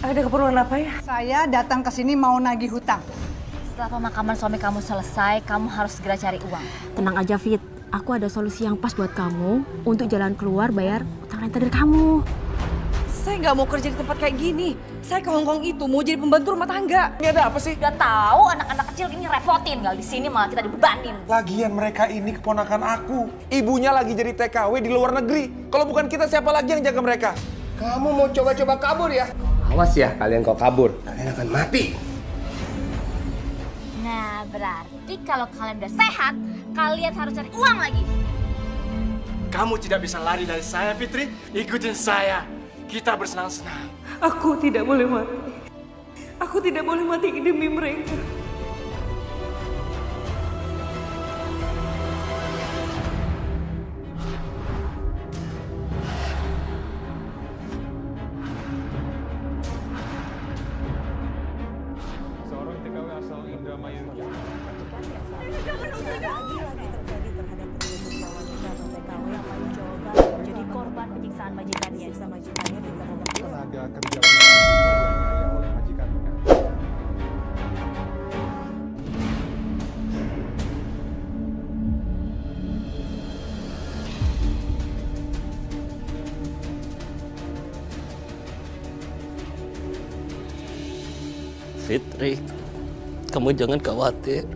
Ada keperluan apa ya? Saya datang ke sini mau nagih hutang. Setelah pemakaman suami kamu selesai, kamu harus segera cari uang. Tenang aja, Fit. Aku ada solusi yang pas buat kamu untuk jalan keluar bayar utang renta dari kamu. Saya nggak mau kerja di tempat kayak gini. Saya ke Hongkong itu mau jadi pembantu rumah tangga. Ini ada apa sih? Udah tahu anak-anak kecil ini repotin, nggak di sini malah kita dibebanin. Lagian mereka ini keponakan aku. Ibunya lagi jadi TKW di luar negeri. Kalau bukan kita, siapa lagi yang jaga mereka? Kamu mau coba-coba kabur ya? Awas ya kalian kau kabur. Kalian akan mati. Nah, berarti kalau kalian udah sehat, kalian harus cari uang lagi. Kamu tidak bisa lari dari saya, Fitri. Ikutin saya. Kita bersenang-senang. Aku tidak boleh mati. Aku tidak boleh mati demi mereka. Seorang TKW asal Indramayu. Jadi korban penyiksaan majikannya. Tenaga kerja dianiaya oleh majikannya. Fitri, kamu jangan khawatir.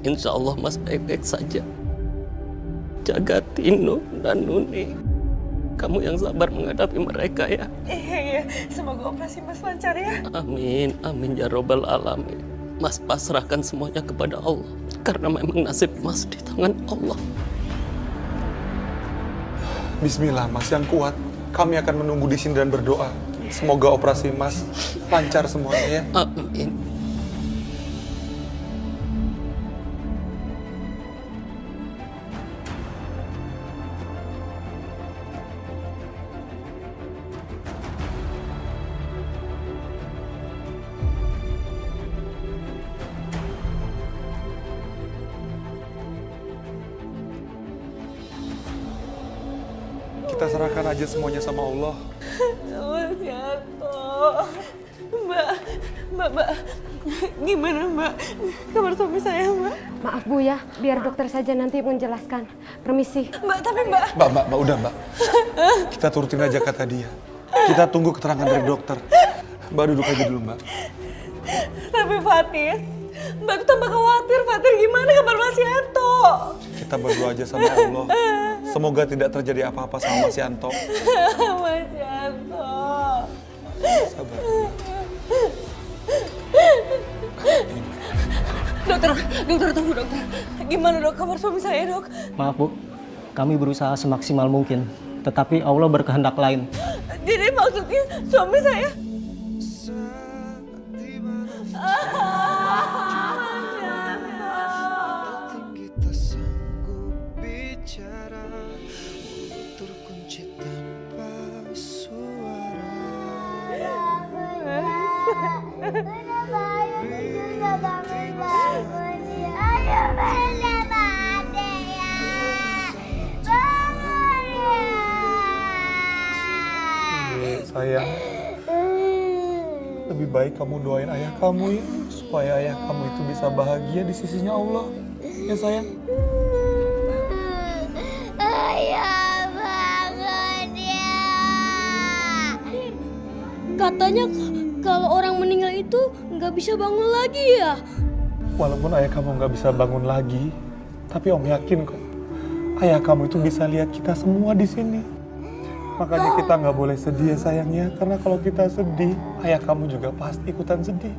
Insya Allah Mas baik-baik saja. Jaga Tino dan Nuni. Kamu yang sabar menghadapi mereka ya. Iya, semoga operasi Mas lancar ya. Amin, amin ya robbal alamin. Mas pasrahkan semuanya kepada Allah. Karena memang nasib Mas di tangan Allah. Bismillah Mas, yang kuat. Kami akan menunggu di sini dan berdoa. Semoga operasi Mas lancar semuanya ya. Amin. Kita serahkan aja semuanya sama Allah. Mas Yanto. Mbak. Gimana Mbak? Kabar suami saya Mbak? Maaf Bu ya, biar dokter saja nanti menjelaskan. Permisi. Mbak, tapi Mbak. Mbak, udah Mbak. Kita turutin aja kata dia. Kita tunggu keterangan dari dokter. Mbak duduk aja dulu Mbak. Tapi Fatir, Mbak tuh tambah khawatir. Fatir gimana kabar Mas Yanto? Kita berdoa aja sama Allah. Semoga tidak terjadi apa-apa sama Mas Yanto. Mas Yanto. Sabar. Dokter, tunggu dokter. Gimana dok kabar suami saya dok? Maaf Bu, kami berusaha semaksimal mungkin, tetapi Allah berkehendak lain. Jadi maksudnya suami saya? Kita sanggup bicara, mulut terkunci tanpa suara. Sayang, lebih baik kamu doain ayah kamu ya, supaya ayah kamu itu bisa bahagia di sisinya Allah. Ya sayang. Ayah bangun ya. Katanya kalau orang meninggal itu nggak bisa bangun lagi ya. Walaupun ayah kamu nggak bisa bangun lagi, tapi Om yakin kok, ayah kamu itu bisa lihat kita semua di sini. Makanya kita nggak boleh sedih ya sayangnya, karena kalau kita sedih, ayah kamu juga pasti ikutan sedih.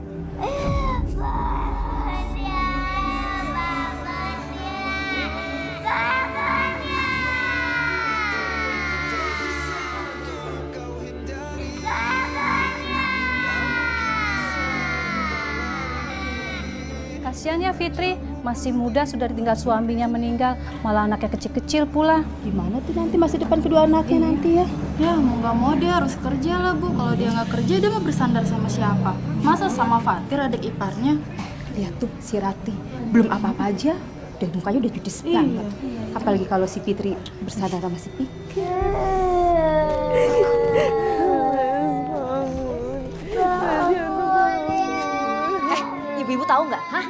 Kasihan ya Fitri, masih muda sudah ditinggal suaminya meninggal, malah anaknya kecil-kecil pula. Gimana tuh nanti masa depan kedua anaknya nanti ya? Ya mau nggak mau dia harus kerja lah Bu. Kalau dia nggak kerja dia mau bersandar sama siapa? Masa sama Fatir adik iparnya? Lihat tuh si Rati, belum apa-apa aja, udah mukanya udah judes banget. Apalagi kalau si Fitri bersandar sama si Pika. tahu nggak? Hah?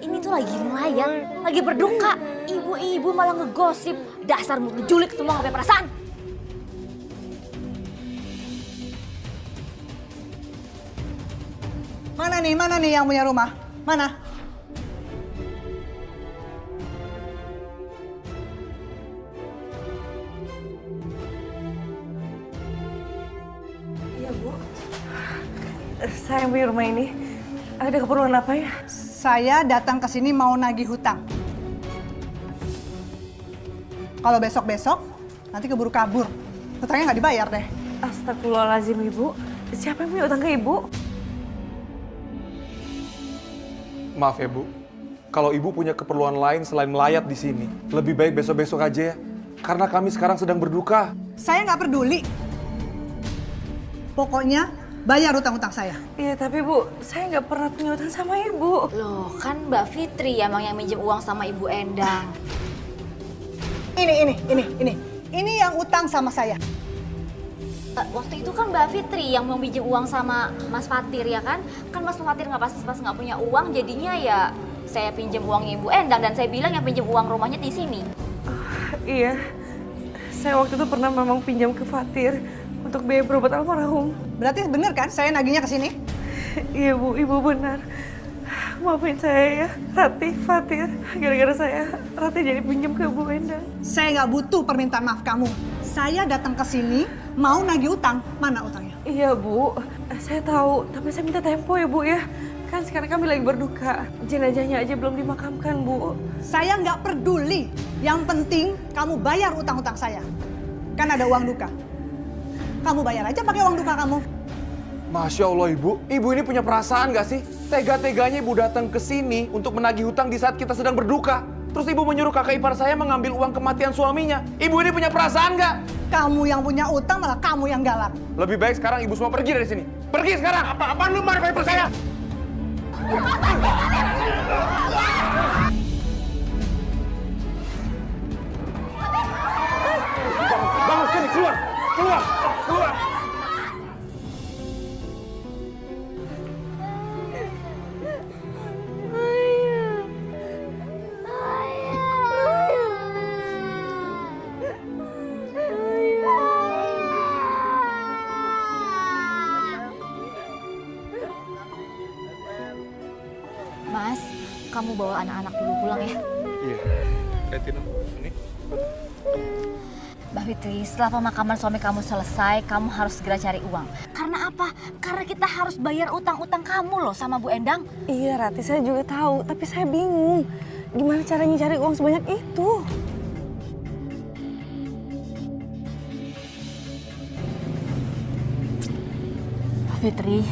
Ini tuh lagi melayat, lagi berduka. Ibu-ibu malah ngegosip. Dasar mulut julik semua nggak punya perasaan. Mana nih yang punya rumah? Mana? Iya, Bu. Saya yang punya rumah ini. Ada keperluan apa ya? Saya datang ke sini mau nagih hutang. Kalau besok-besok, nanti keburu kabur. Hutangnya nggak dibayar deh. Astagfirullahaladzim, Ibu. Siapa yang punya utang ke Ibu? Maaf ya Bu, kalau Ibu punya keperluan lain selain melayat di sini, lebih baik besok-besok aja ya. Karena kami sekarang sedang berduka. Saya nggak peduli. Pokoknya bayar hutang-hutang saya. Iya, tapi Bu, saya nggak pernah punya utang sama Ibu. Loh, kan Mbak Fitri emang yang minjem uang sama Ibu Endang. Ini yang utang sama saya. Waktu itu kan Mbak Fitri yang mau pinjam uang sama Mas Fatir ya kan? Kan Mas Fatir nggak pas nggak punya uang, jadinya ya saya pinjam uangnya Ibu Endang dan saya bilang yang pinjam uang rumahnya di sini. Iya, saya waktu itu pernah memang pinjam ke Fatir untuk biaya berobat almarhum. Berarti bener kan saya nagihnya ke sini? Iya Bu, Ibu benar. Maafin saya ya, Rati, Fatir. Gara-gara saya, Rati jadi pinjam ke Bu Endang. Saya nggak butuh permintaan maaf kamu. Saya datang ke sini mau nagih utang. Mana utangnya? Iya Bu, saya tahu. Tapi saya minta tempo ya Bu ya. Kan sekarang kami lagi berduka. Jenazahnya aja belum dimakamkan Bu. Saya nggak peduli. Yang penting kamu bayar utang-utang saya. Kan ada uang duka. Kamu bayar aja pakai uang duka kamu. Masya Allah Ibu ini punya perasaan gak sih? Tega-teganya Ibu datang ke sini untuk menagih hutang di saat kita sedang berduka. Terus Ibu menyuruh kakak ipar saya mengambil uang kematian suaminya. Ibu ini punya perasaan gak? Kamu yang punya utang malah kamu yang galak. Lebih baik sekarang Ibu semua pergi dari sini. Pergi sekarang! Apaan lu marah kakak ipar saya? Bangun sini, keluar! Keluar! Keluar! Mas, kamu bawa anak-anak dulu pulang ya. Iya, Tino, ini. Mbak Fitri, setelah pemakaman suami kamu selesai, kamu harus segera cari uang. Karena apa? Karena kita harus bayar utang-utang kamu loh sama Bu Endang. Iya Rati, saya juga tahu. Tapi saya bingung. Gimana caranya cari uang sebanyak itu? Mbak Fitri,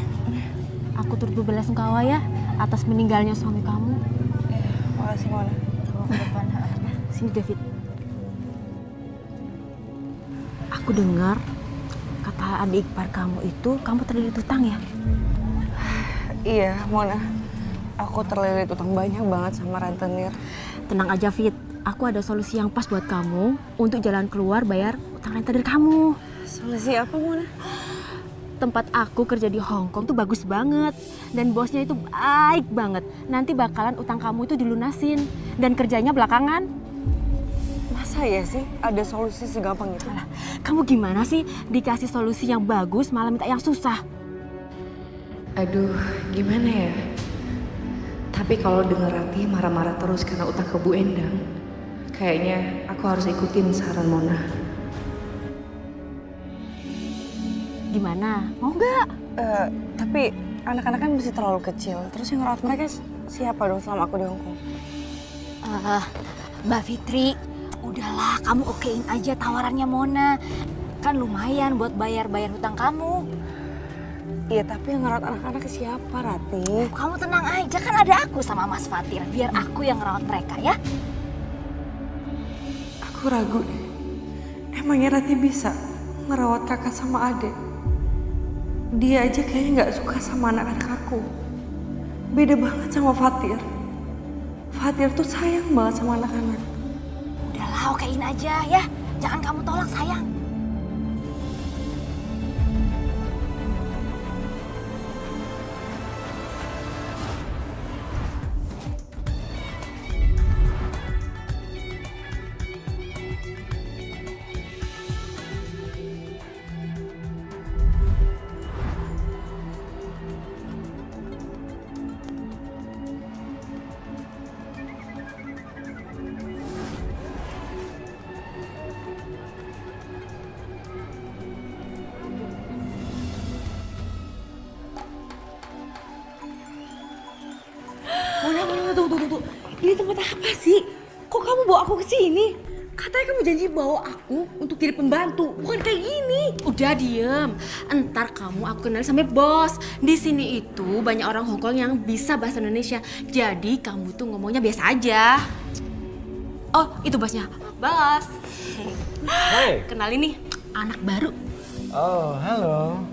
aku turut berbelasungkawa ya atas meninggalnya suami kamu. Makasih Mona. Bawa ke depan. Sini David. Aku dengar kata adik ipar kamu itu kamu terlilit utang ya? Iya Mona, aku terlilit utang banyak banget sama rentenir. Tenang aja Fit, aku ada solusi yang pas buat kamu untuk jalan keluar bayar utang rentenir kamu. Solusi apa Mona? Tempat aku kerja di Hong Kong tuh bagus banget dan bosnya itu baik banget. Nanti bakalan utang kamu itu dilunasin dan kerjanya belakangan. Masa ya sih ada solusi segampang itu? Alah, kamu gimana sih dikasih solusi yang bagus malah minta yang susah? Aduh, gimana ya? Tapi kalau denger Rati marah-marah terus karena utang ke Bu Endang, kayaknya aku harus ikutin saran Mona. Gimana? Mau nggak? Tapi anak-anak kan masih terlalu kecil. Terus yang ngerawat mereka siapa dong selama aku di Hong Kong? Mbak Fitri, udahlah kamu okein aja tawarannya Mona. Kan lumayan buat bayar-bayar hutang kamu. Iya, tapi yang ngerawat anak-anak siapa, Rati? Kamu tenang aja, kan ada aku sama Mas Fatir. Biar aku yang ngerawat mereka ya. Aku ragu deh. Emangnya Rati bisa ngerawat kakak sama adik? Dia aja kayaknya nggak suka sama anak-anak aku. Beda banget sama Fatir. Fatir tuh sayang banget sama anak-anak. Udahlah, okein aja ya. Jangan kamu tolak sayang. Tunggu. Ini tempat apa sih? Kok kamu bawa aku ke sini? Katanya kamu janji bawa aku untuk jadi pembantu, bukan kayak gini. Udah diem, entar kamu aku kenal sama bos. Di sini itu banyak orang Hongkong yang bisa bahasa Indonesia. Jadi kamu tuh ngomongnya biasa aja. Oh, itu bosnya. Bos. Hai. Kenalin nih, anak baru. Oh, halo.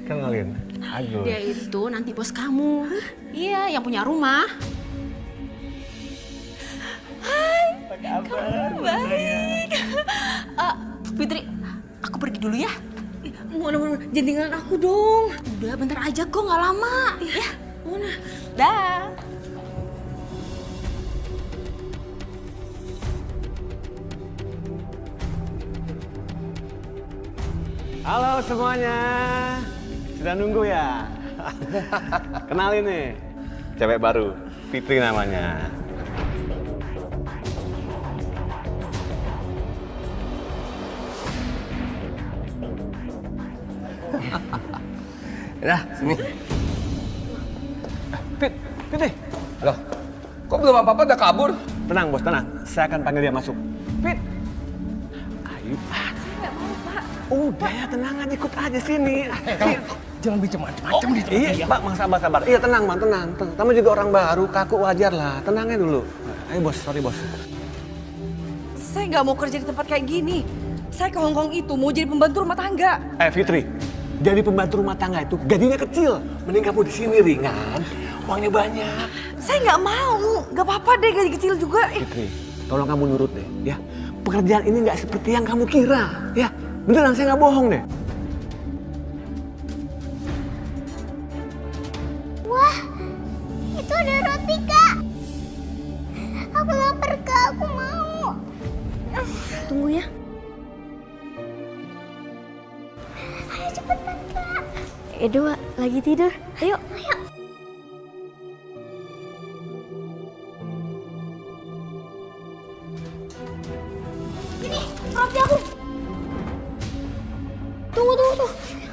Kenalin. Agus. Dia itu nanti bos kamu. Iya, yang punya rumah. Apa kabar? Baik. Fitri, aku pergi dulu ya. Mana, jangan tinggalin aku dong. Udah, bentar aja kok, nggak lama. Ya, Mana? dah. Halo semuanya. Sudah nunggu ya? Kenalin nih. Cewek baru, Fitri namanya. Dah, sini. Fitri. Loh, kok belum apa-apa udah kabur? Tenang bos, tenang. Saya akan panggil dia masuk. Fit. Ayo. Udah ya, tenang aja, ikut aja sini. Jangan bicara macam-macam di tempat Iya, dia. Bang, sabar. Iya, tenang, Bang, tenang. Kamu juga orang baru, kaku wajar lah. Tenangnya dulu. Ayo bos, sorry bos. Saya nggak mau kerja di tempat kayak gini. Saya ke Hongkong itu mau jadi pembantu rumah tangga. Fitri, jadi pembantu rumah tangga itu gajinya kecil. Mending kamu di sini ringan, uangnya banyak. Saya nggak mau, nggak apa-apa deh gaji kecil juga. Fitri, tolong kamu nurut deh, ya. Pekerjaan ini nggak seperti yang kamu kira, ya. Beneran, saya nggak bohong deh. Wah, itu ada roti, Kak. Aku lapar, Kak. Aku mau. Tunggu ya. Ayo cepetan, Kak. Edo lagi tidur. Ayo. Ini roti aku. Tunggu.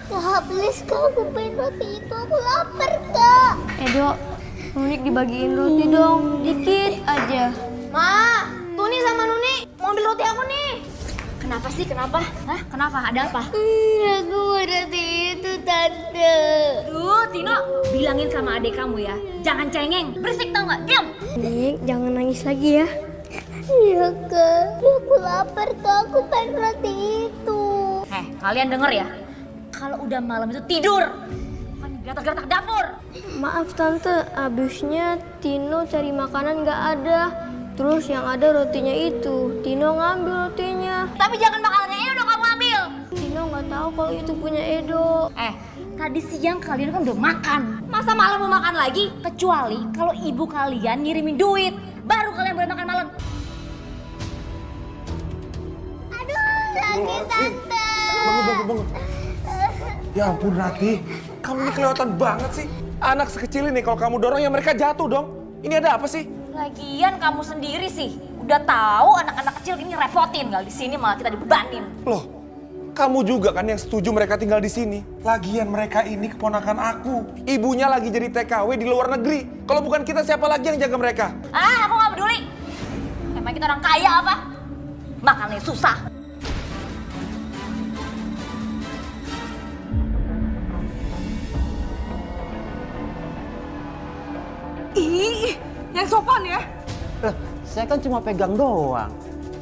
Kak, please, Kak. Aku pengen roti itu. Aku lapar, Kak. Edo, Nunik dibagiin roti dong. Dikit aja. Ma, Tuni sama Nuni mau ambil roti aku nih. Kenapa sih? Kenapa? Hah? Kenapa? Ada apa? Aku mau roti itu, Tante. Duh, Tino, bilangin sama adik kamu ya. Jangan cengeng. Berisik tau nggak? Diam. Nik, jangan nangis lagi ya. Iya, Kak. Aku lapar, Kak. Aku pengen roti itu. Kalian denger ya. Kalau udah malam itu tidur. Bukan geratak-geratak dapur. Maaf, Tante. Abisnya Tino cari makanan nggak ada. Terus yang ada rotinya itu. Tino ngambil rotinya. Tapi jangan makanannya Edo dong kamu ambil. Tino nggak tahu kalau itu punya Edo. Tadi siang kalian kan udah makan. Masa malam mau makan lagi? Kecuali kalau ibu kalian ngirimin duit. Baru kalian boleh makan malam. Sakit, Tante. Bangun. Ya ampun Rati, kamu ini kelewatan banget sih. Anak sekecil ini kalau kamu dorong ya mereka jatuh dong. Ini ada apa sih? Lagian kamu sendiri sih. Udah tahu anak-anak kecil ini repotin. Nggak di sini malah kita dibebanin. Loh, kamu juga kan yang setuju mereka tinggal di sini. Lagian mereka ini keponakan aku. Ibunya lagi jadi TKW di luar negeri. Kalau bukan kita siapa lagi yang jaga mereka? Aku nggak peduli. Emang kita orang kaya apa? Makannya susah. Ih, yang sopan ya. Saya kan cuma pegang doang.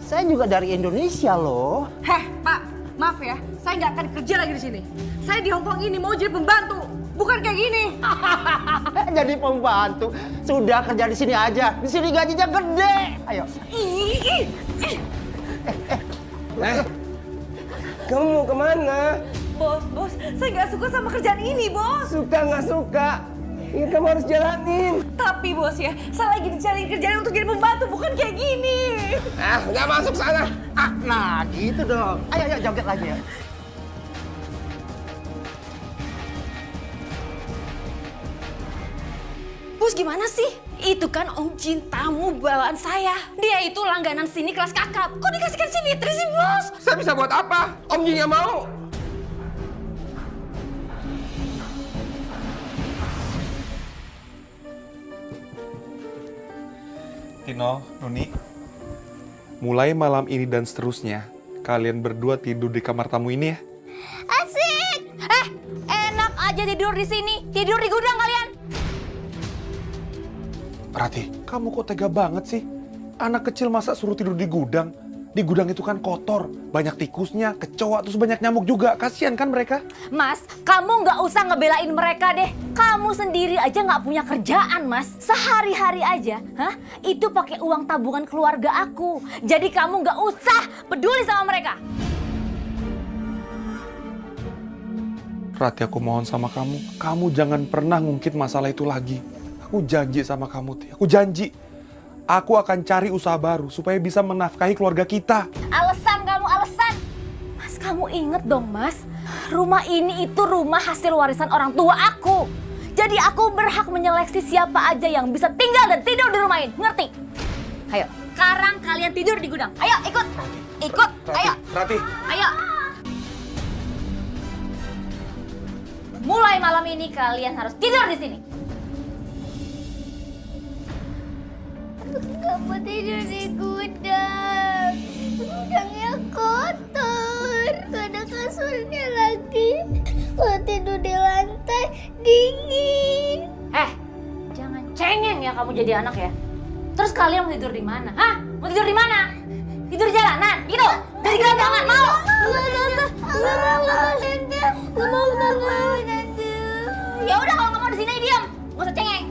Saya juga dari Indonesia loh. Pak, maaf ya. Saya nggak akan kerja lagi di sini. Saya di Hongkong ini mau jadi pembantu, bukan kayak gini. Jadi pembantu. Sudah kerja di sini aja. Di sini gajinya gede. Ayo. Kamu mau kemana? Bos, saya nggak suka sama kerjaan ini, Bos. Suka nggak suka? Ini kamu harus jalanin. Tapi Bos ya, saya lagi dicari kerjaan untuk jadi pembantu, bukan kayak gini. Nggak masuk sana. Nah gitu dong. Ayo joget lagi ya. Bos gimana sih? Itu kan Om Jin, tamu bawaan saya. Dia itu langganan sini kelas kakap. Kok dikasihkan si Fitri sih, Bos? Saya bisa buat apa? Om Jin yang mau. Tino, Nuni, mulai malam ini dan seterusnya, kalian berdua tidur di kamar tamu ini ya. Asik! Enak aja tidur di sini. Tidur di gudang kalian. Rati, kamu kok tega banget sih? Anak kecil masa suruh tidur di gudang? Di gudang itu kan kotor, banyak tikusnya, kecoa, terus banyak nyamuk juga. Kasian kan mereka? Mas, kamu nggak usah ngebelain mereka deh. Kamu sendiri aja nggak punya kerjaan, Mas. Sehari-hari aja, itu pakai uang tabungan keluarga aku. Jadi kamu nggak usah peduli sama mereka. Rati, aku mohon sama kamu jangan pernah ngungkit masalah itu lagi. Aku janji sama kamu, Ti. Aku janji. Aku akan cari usaha baru supaya bisa menafkahi keluarga kita. Alasan kamu, alasan. Mas, kamu inget dong, Mas. Rumah ini itu rumah hasil warisan orang tua aku. Jadi aku berhak menyeleksi siapa aja yang bisa tinggal dan tidur di rumah ini. Ngerti? Ayo, sekarang kalian tidur di gudang. Ayo, ikut. Ikut, ayo. Rati. Ayo. Mulai malam ini kalian harus tidur di sini. Gak mau tidur di gudang. Gudangnya kotor. Gak ada kasurnya lagi. Kalau tidur di lantai dingin. Jangan cengeng ya kamu jadi anak ya. Terus kalian mau tidur di mana? Hah? Mau tidur di mana? Tidur di jalanan? Gitu? Dari gelandangan mau? Gak mau, Tante. Ya udah kalau nggak mau di sini diam. Gak usah cengeng.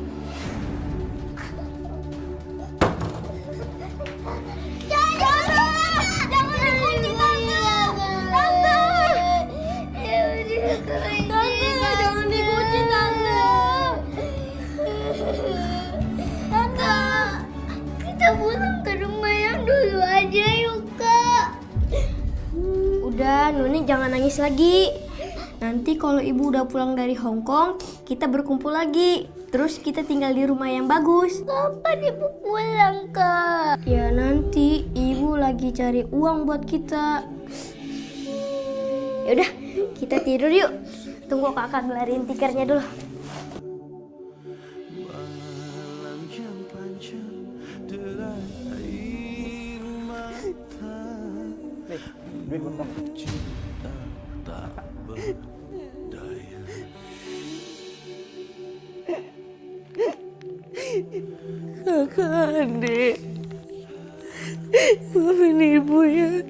Jangan dikunci, Tante. Tante, kita pulang ke rumah yang dulu aja yuk, Kak. Udah, Nuni jangan nangis lagi. Nanti kalau ibu udah pulang dari Hong Kong, kita berkumpul lagi. Terus kita tinggal di rumah yang bagus. Kapan ibu pulang, Kak? Ya nanti ibu lagi cari uang buat kita. Yaudah, kita tidur yuk. Tunggu kakak ngelarin tikernya dulu. Duit bentar. Kakak, adik. Maafin ibu ya.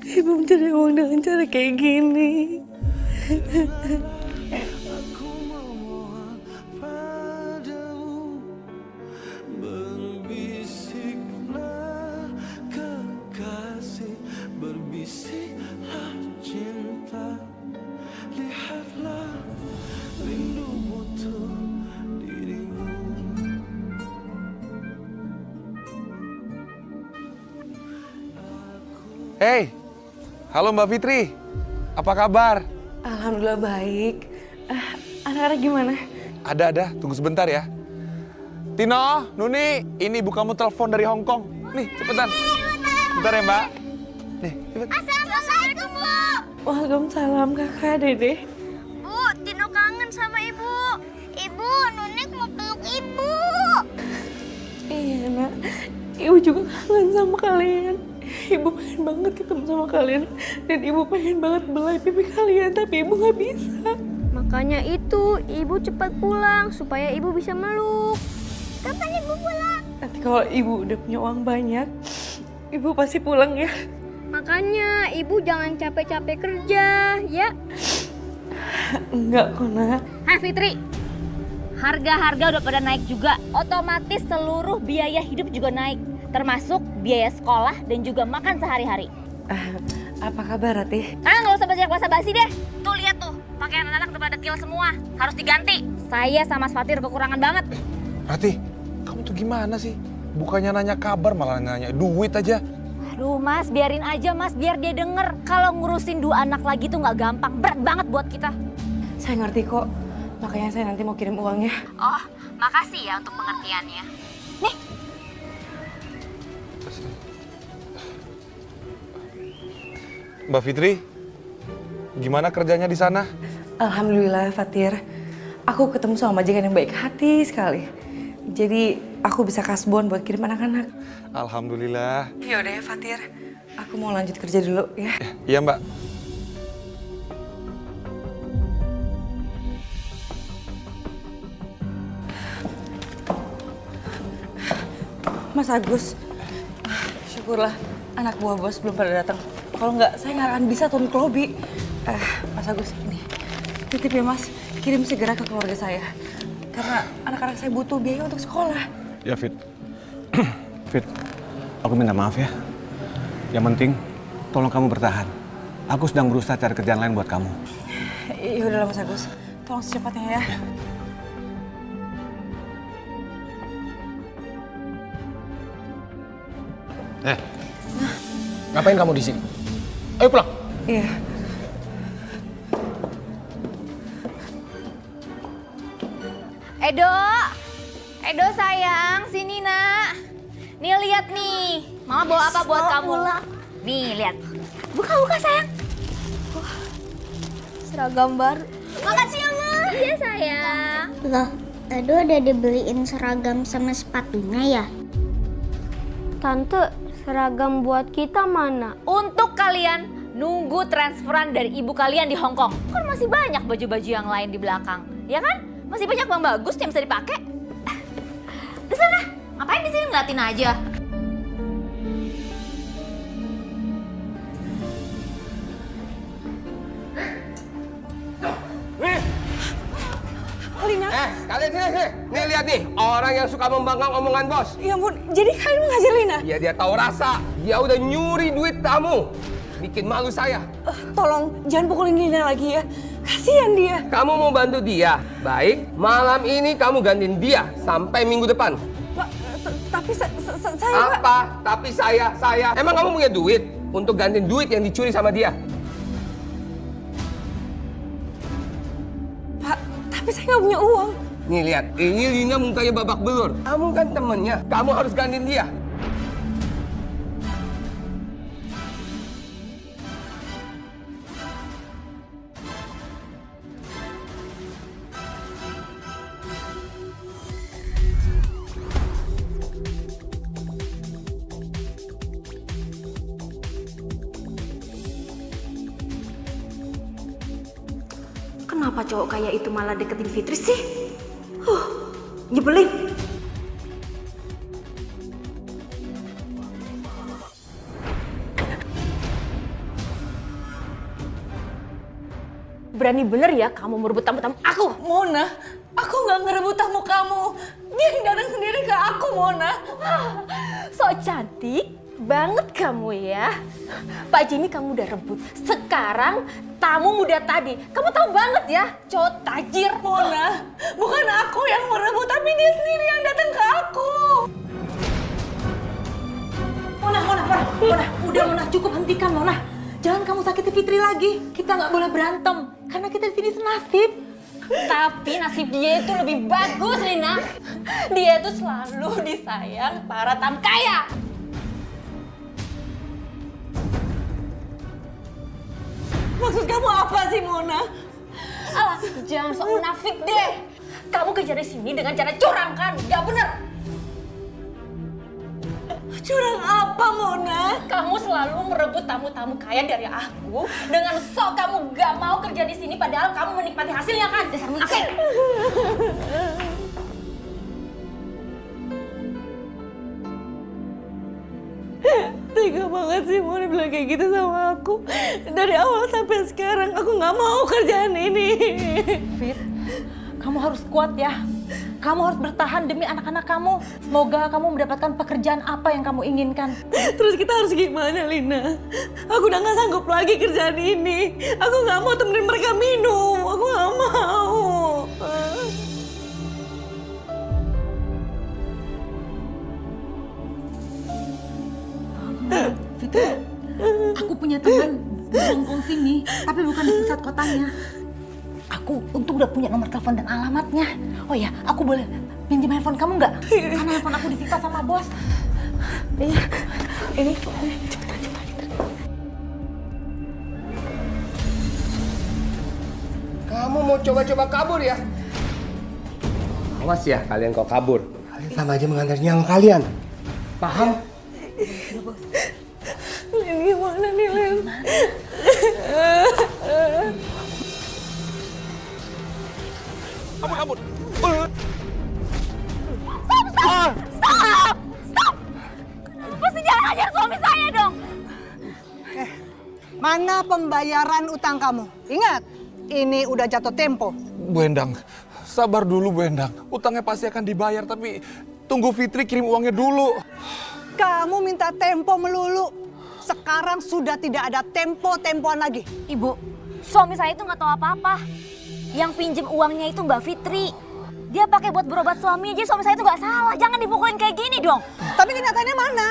Ibu mencari uang dengan cara kayak gini. Berbisiklah kekasih, berbisiklah cinta. Lihatlah rindu butuh dirimu. Hey, halo Mbak Fitri. Apa kabar? Alhamdulillah baik. Anak-anak gimana? Ada. Tunggu sebentar ya. Tino, Nuni, ini ibu kamu telepon dari Hong Kong. Nih, cepetan. Bentar ya, Mbak. Nih, cepet. Assalamualaikum, Bu. Waalaikumsalam, Kakak, Dede. Bu, Tino kangen sama Ibu. Ibu, Nunik mau peluk Ibu. Iya, Nak. Ibu juga kangen sama kalian. Ibu pengen banget ketemu sama kalian. Dan ibu pengen banget belai pipi kalian, tapi ibu nggak bisa. Makanya itu, ibu cepat pulang supaya ibu bisa meluk. Kapan Ibu pulang? Nanti kalau ibu udah punya uang banyak, ibu pasti pulang ya. Makanya ibu jangan capek-capek kerja, ya. Enggak kok, Nak. Fitri, harga-harga udah pada naik juga. Otomatis seluruh biaya hidup juga naik. Termasuk biaya sekolah dan juga makan sehari-hari. Apa kabar, Ratih? Nggak usah basa-basi deh. Tuh lihat tuh, pakaian anak-anak udah pada dekil semua. Harus diganti. Saya sama Mas Fatir kekurangan banget. Rati, kamu tuh gimana sih? Bukannya nanya kabar malah nanya duit aja. Aduh Mas, biarin aja Mas, biar dia denger. Kalau ngurusin 2 anak lagi tuh nggak gampang, berat banget buat kita. Saya ngerti kok, makanya saya nanti mau kirim uangnya. Oh, makasih ya untuk pengertiannya. Nih. Mbak Fitri, gimana kerjanya di sana? Alhamdulillah, Fatir. Aku ketemu sama majikan yang baik hati sekali. Jadi aku bisa kasbon buat kirim anak-anak. Alhamdulillah. Ya udah ya Fatir, aku mau lanjut kerja dulu ya. Iya Mbak. Mas Agus, syukurlah anak buah bos belum pada datang. Kalau nggak, saya nggak akan bisa turun ke lobi. Mas Agus, ini titip ya Mas, kirim segera ke keluarga saya. Karena anak-anak saya butuh biaya untuk sekolah. Ya Fit. Fit, aku minta maaf ya. Yang penting, tolong kamu bertahan. Aku sedang berusaha cari kerjaan lain buat kamu. Ya udahlah Mas Agus, tolong secepatnya ya. Ngapain kamu di sini? Ayo pulang. Iya. Edo sayang, sini nak. Nih lihat nih, Mama bawa apa buat kamu? Nih lihat, buka sayang. Seragam baru. Makasih ya Ma. Iya sayang. Loh, Edo udah dibeliin seragam sama sepatunya ya? Tante, seragam buat kita mana? Untuk kalian nunggu transferan dari ibu kalian di Hong Kong. Kan masih banyak baju-baju yang lain di belakang, ya kan? Masih banyak yang bagus yang bisa dipakai. Di sana, ngapain di sini ngeliatin aja? Lina. Kalian sini. Nih lihat nih, orang yang suka membangkang omongan bos. Ya ampun, jadi kalian mengajar Lina? Iya, dia tahu rasa. Dia udah nyuri duit kamu. Bikin malu saya. Tolong, jangan pukulin Lina lagi ya. Kasihan dia. Kamu mau bantu dia? Baik, malam ini kamu gantiin dia sampai minggu depan. Pak, tapi saya... Apa? Tapi saya. Emang kamu punya duit untuk gantiin duit yang dicuri sama dia? Pak, tapi saya nggak punya uang. Nih lihat, ini Lina mukanya babak belur. Kamu kan temennya, kamu harus gantiin dia. Kenapa cowok kayak itu malah deketin Fitri sih? Nyebelin. Berani bener ya kamu merebut tamu-tamu aku? Mona, aku nggak ngerebut tamu kamu. Dia yang datang sendiri ke aku, Mona. So cantik banget kamu ya. Pak Jimmy kamu udah rebut. Sekarang tamu muda tadi. Kamu tahu banget ya, cowok tajir. Mona, bukan aku yang merebut, tapi dia sendiri yang datang ke aku. Mona, udah Mona, cukup hentikan Mona. Jangan kamu sakiti Fitri lagi. Kita nggak boleh berantem, karena kita di sini senasib. Tapi nasib dia itu lebih bagus, Lina. Dia itu selalu disayang para tamu kaya. Maksud kamu apa sih, Mona? Alah, jangan sok munafik deh. Kamu kerja di sini dengan cara curang kan? Gak bener. Curang apa, Mona? Kamu selalu merebut tamu-tamu kaya dari aku dengan sok kamu gak mau kerja di sini padahal kamu menikmati hasilnya kan? Dasar munafik. Tega banget sih Mona bilang kayak gitu sama aku. Dari awal sampai sekarang aku nggak mau kerjaan ini. Fit, kamu harus kuat ya. Kamu harus bertahan demi anak-anak kamu. Semoga kamu mendapatkan pekerjaan apa yang kamu inginkan. Terus kita harus gimana, Lina? Aku udah nggak sanggup lagi kerjaan ini. Aku nggak mau temenin mereka minum. Aku nggak mau. Fitri, aku punya teman di Hong Kong sini, tapi bukan di pusat kotanya. Aku untung udah punya nomor telepon dan alamatnya. Oh ya, aku boleh pinjam handphone kamu nggak? Karena handphone aku disita sama bos. Ini. Kamu mau coba-coba kabur ya? Awas ya kalian kau kabur. Kalian sama aja mengantar nyawa kalian. Paham? Lin, gimana nih, Lin? Ampun. Stop! Kenapa sih jangan ajar suami saya dong? Mana pembayaran utang kamu? Ingat, ini udah jatuh tempo. Bu Endang, sabar dulu Bu Endang. Utangnya pasti akan dibayar, tapi tunggu Fitri kirim uangnya dulu. Kamu minta tempo melulu. Sekarang sudah tidak ada tempo-tempoan lagi. Ibu, suami saya itu nggak tahu apa-apa. Yang pinjem uangnya itu Mbak Fitri. Dia pakai buat berobat suami aja, suami saya itu nggak salah. Jangan dipukulin kayak gini dong. Tapi kenyataannya mana?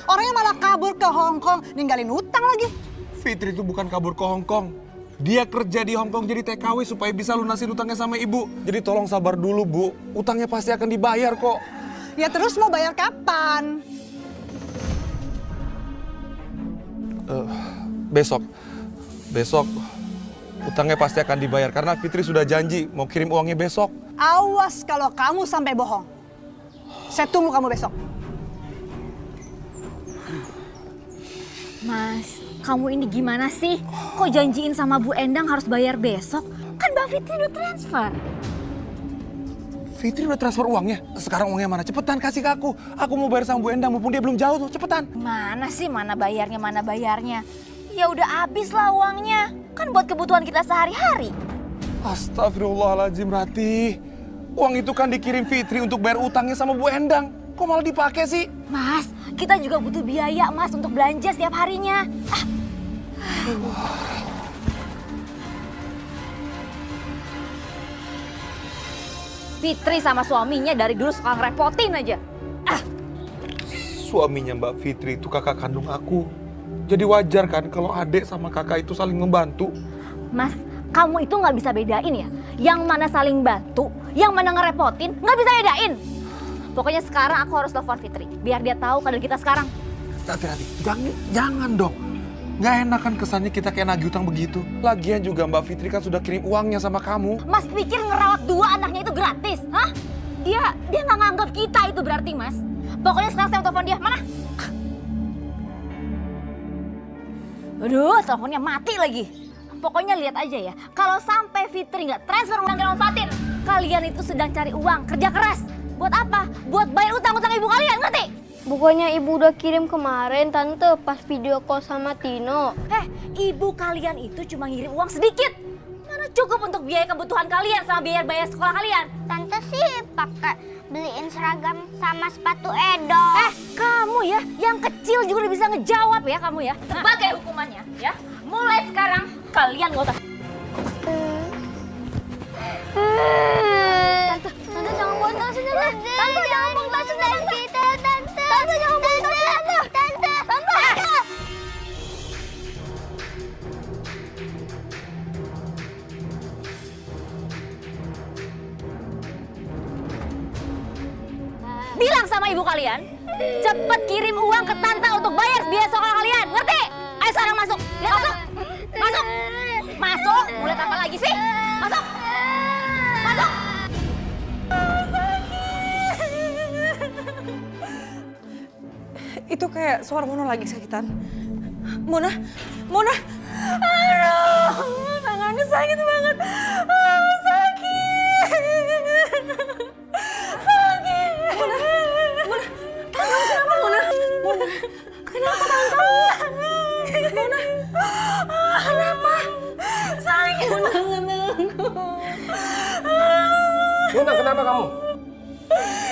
Orangnya malah kabur ke Hong Kong, ninggalin utang lagi. Fitri itu bukan kabur ke Hong Kong. Dia kerja di Hong Kong jadi TKW supaya bisa lunasin utangnya sama ibu. Jadi tolong sabar dulu, Bu. Utangnya pasti akan dibayar kok. Ya terus mau bayar kapan? Besok utangnya pasti akan dibayar karena Fitri sudah janji mau kirim uangnya besok. Awas kalau kamu sampai bohong. Saya tunggu kamu besok. Mas, kamu ini gimana sih? Kok janjiin sama Bu Endang harus bayar besok? Kan Mbak Fitri udah transfer. Fitri udah transfer uangnya? Sekarang uangnya mana? Cepetan kasih ke aku. Aku mau bayar sama Bu Endang mumpung dia belum jauh tuh. Cepetan. Mana sih mana bayarnya? Ya udah habis lah uangnya. Kan buat kebutuhan kita sehari-hari. Astagfirullahaladzim, Rati. Uang itu kan dikirim Fitri untuk bayar utangnya sama Bu Endang. Kok malah dipakai sih? Mas, kita juga butuh biaya Mas untuk belanja setiap harinya. Fitri sama suaminya dari dulu suka ngerepotin aja. Suaminya Mbak Fitri itu kakak kandung aku. Jadi wajar kan kalau adik sama kakak itu saling membantu. Mas, kamu itu nggak bisa bedain ya. Yang mana saling bantu, yang mana ngerepotin, nggak bisa bedain. Pokoknya sekarang aku harus telepon Fitri, biar dia tahu keadaan kita sekarang. Rati, jangan dong. Nggak enak kan kesannya kita kayak nagih utang begitu. Lagian juga Mbak Fitri kan sudah kirim uangnya sama kamu. Mas pikir ngerawat 2 anaknya itu gratis, hah? Dia nggak nganggap kita itu berarti, Mas. Pokoknya sekarang saya mau telepon dia, mana? Aduh, teleponnya mati lagi. Pokoknya lihat aja ya, kalau sampai Fitri nggak transfer uang ke Om Fatir, kalian itu sedang cari uang, kerja keras. Buat apa? Buat bayar utang-utang ibu kalian, ngerti? Bukannya ibu udah kirim kemarin, Tante, pas video call sama Tino. Ibu kalian itu cuma ngirim uang sedikit. Mana cukup untuk biaya kebutuhan kalian sama biaya bayar sekolah kalian? Tante sih pakai beliin seragam sama sepatu Edo. Kamu ya, yang kecil juga udah bisa ngejawab ya kamu ya. Sebagai hukumannya ya, mulai sekarang kalian gak usah. Tante jangan buang tas sini. Tante jangan buang tas dari kita, Tante. Tante jangan buang tas, Tante. Tante. Bilang sama ibu kalian, cepet kirim uang ke Tante untuk bayar biaya sekolah kalian, ngerti? Ayo sekarang masuk, masuk. Mau lihat apa lagi sih? Masuk. Itu kayak suara Mona lagi sakitan. Mona. Aduh, tangannya sakit banget. Sakit. Mona. Tangan kenapa, Mona? Kenapa tangan kamu? Mona. Kenapa? Sakit banget tanganku. Mona, kenapa kamu?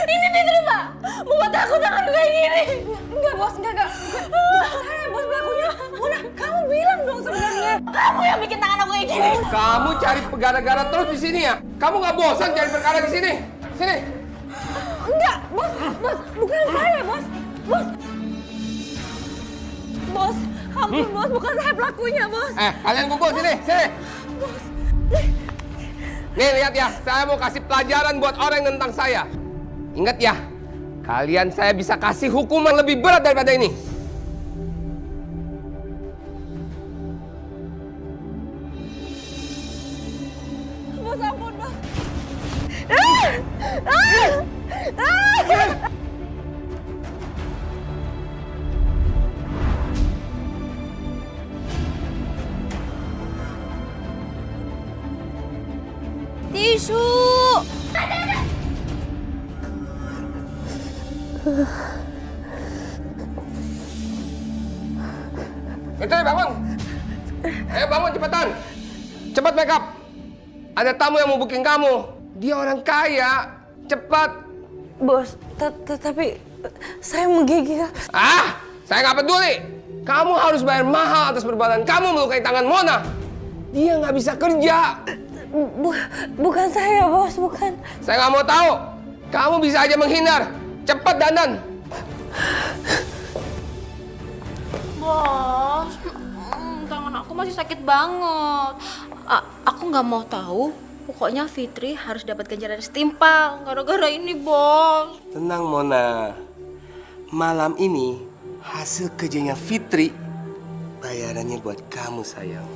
Ini Fitri, Pak. Buat aku tangan kayak gini. Enggak, Bos. Enggak. Bukan saya, Bos, pelakunya. Mona, kamu bilang dong sebenarnya. Kamu yang bikin tangan aku kayak gini. Kamu cari gara-gara terus di sini ya? Kamu nggak bosan cari perkara di sini? Sini. Enggak, Bos. Bukan saya, Bos. Bos, ampun, Bos. Bukan saya pelakunya, Bos. Kalian kumpul sini. Bos. Nih, lihat ya. Saya mau kasih pelajaran buat orang yang nentang saya. Ingat ya, kalian saya bisa kasih hukuman lebih berat daripada ini. Bos, ampun, Bos. Fitri, bangun. Ayo bangun cepetan. Cepat make up. Ada tamu yang mau booking kamu. Dia orang kaya. Cepat. Bos, tapi saya menggigil. Ah, saya nggak peduli. Kamu harus bayar mahal atas perbuatan kamu melukai tangan Mona. Dia nggak bisa kerja. Bukan saya, bos, bukan. Saya nggak mau tahu. Kamu bisa aja menghindar. Cepat dandan. Bos, tangan aku masih sakit banget. Aku nggak mau tahu. Pokoknya Fitri harus dapat ganjaran setimpal gara-gara ini, Bos. Tenang, Mona. Malam ini hasil kerjanya Fitri bayarannya buat kamu, sayang.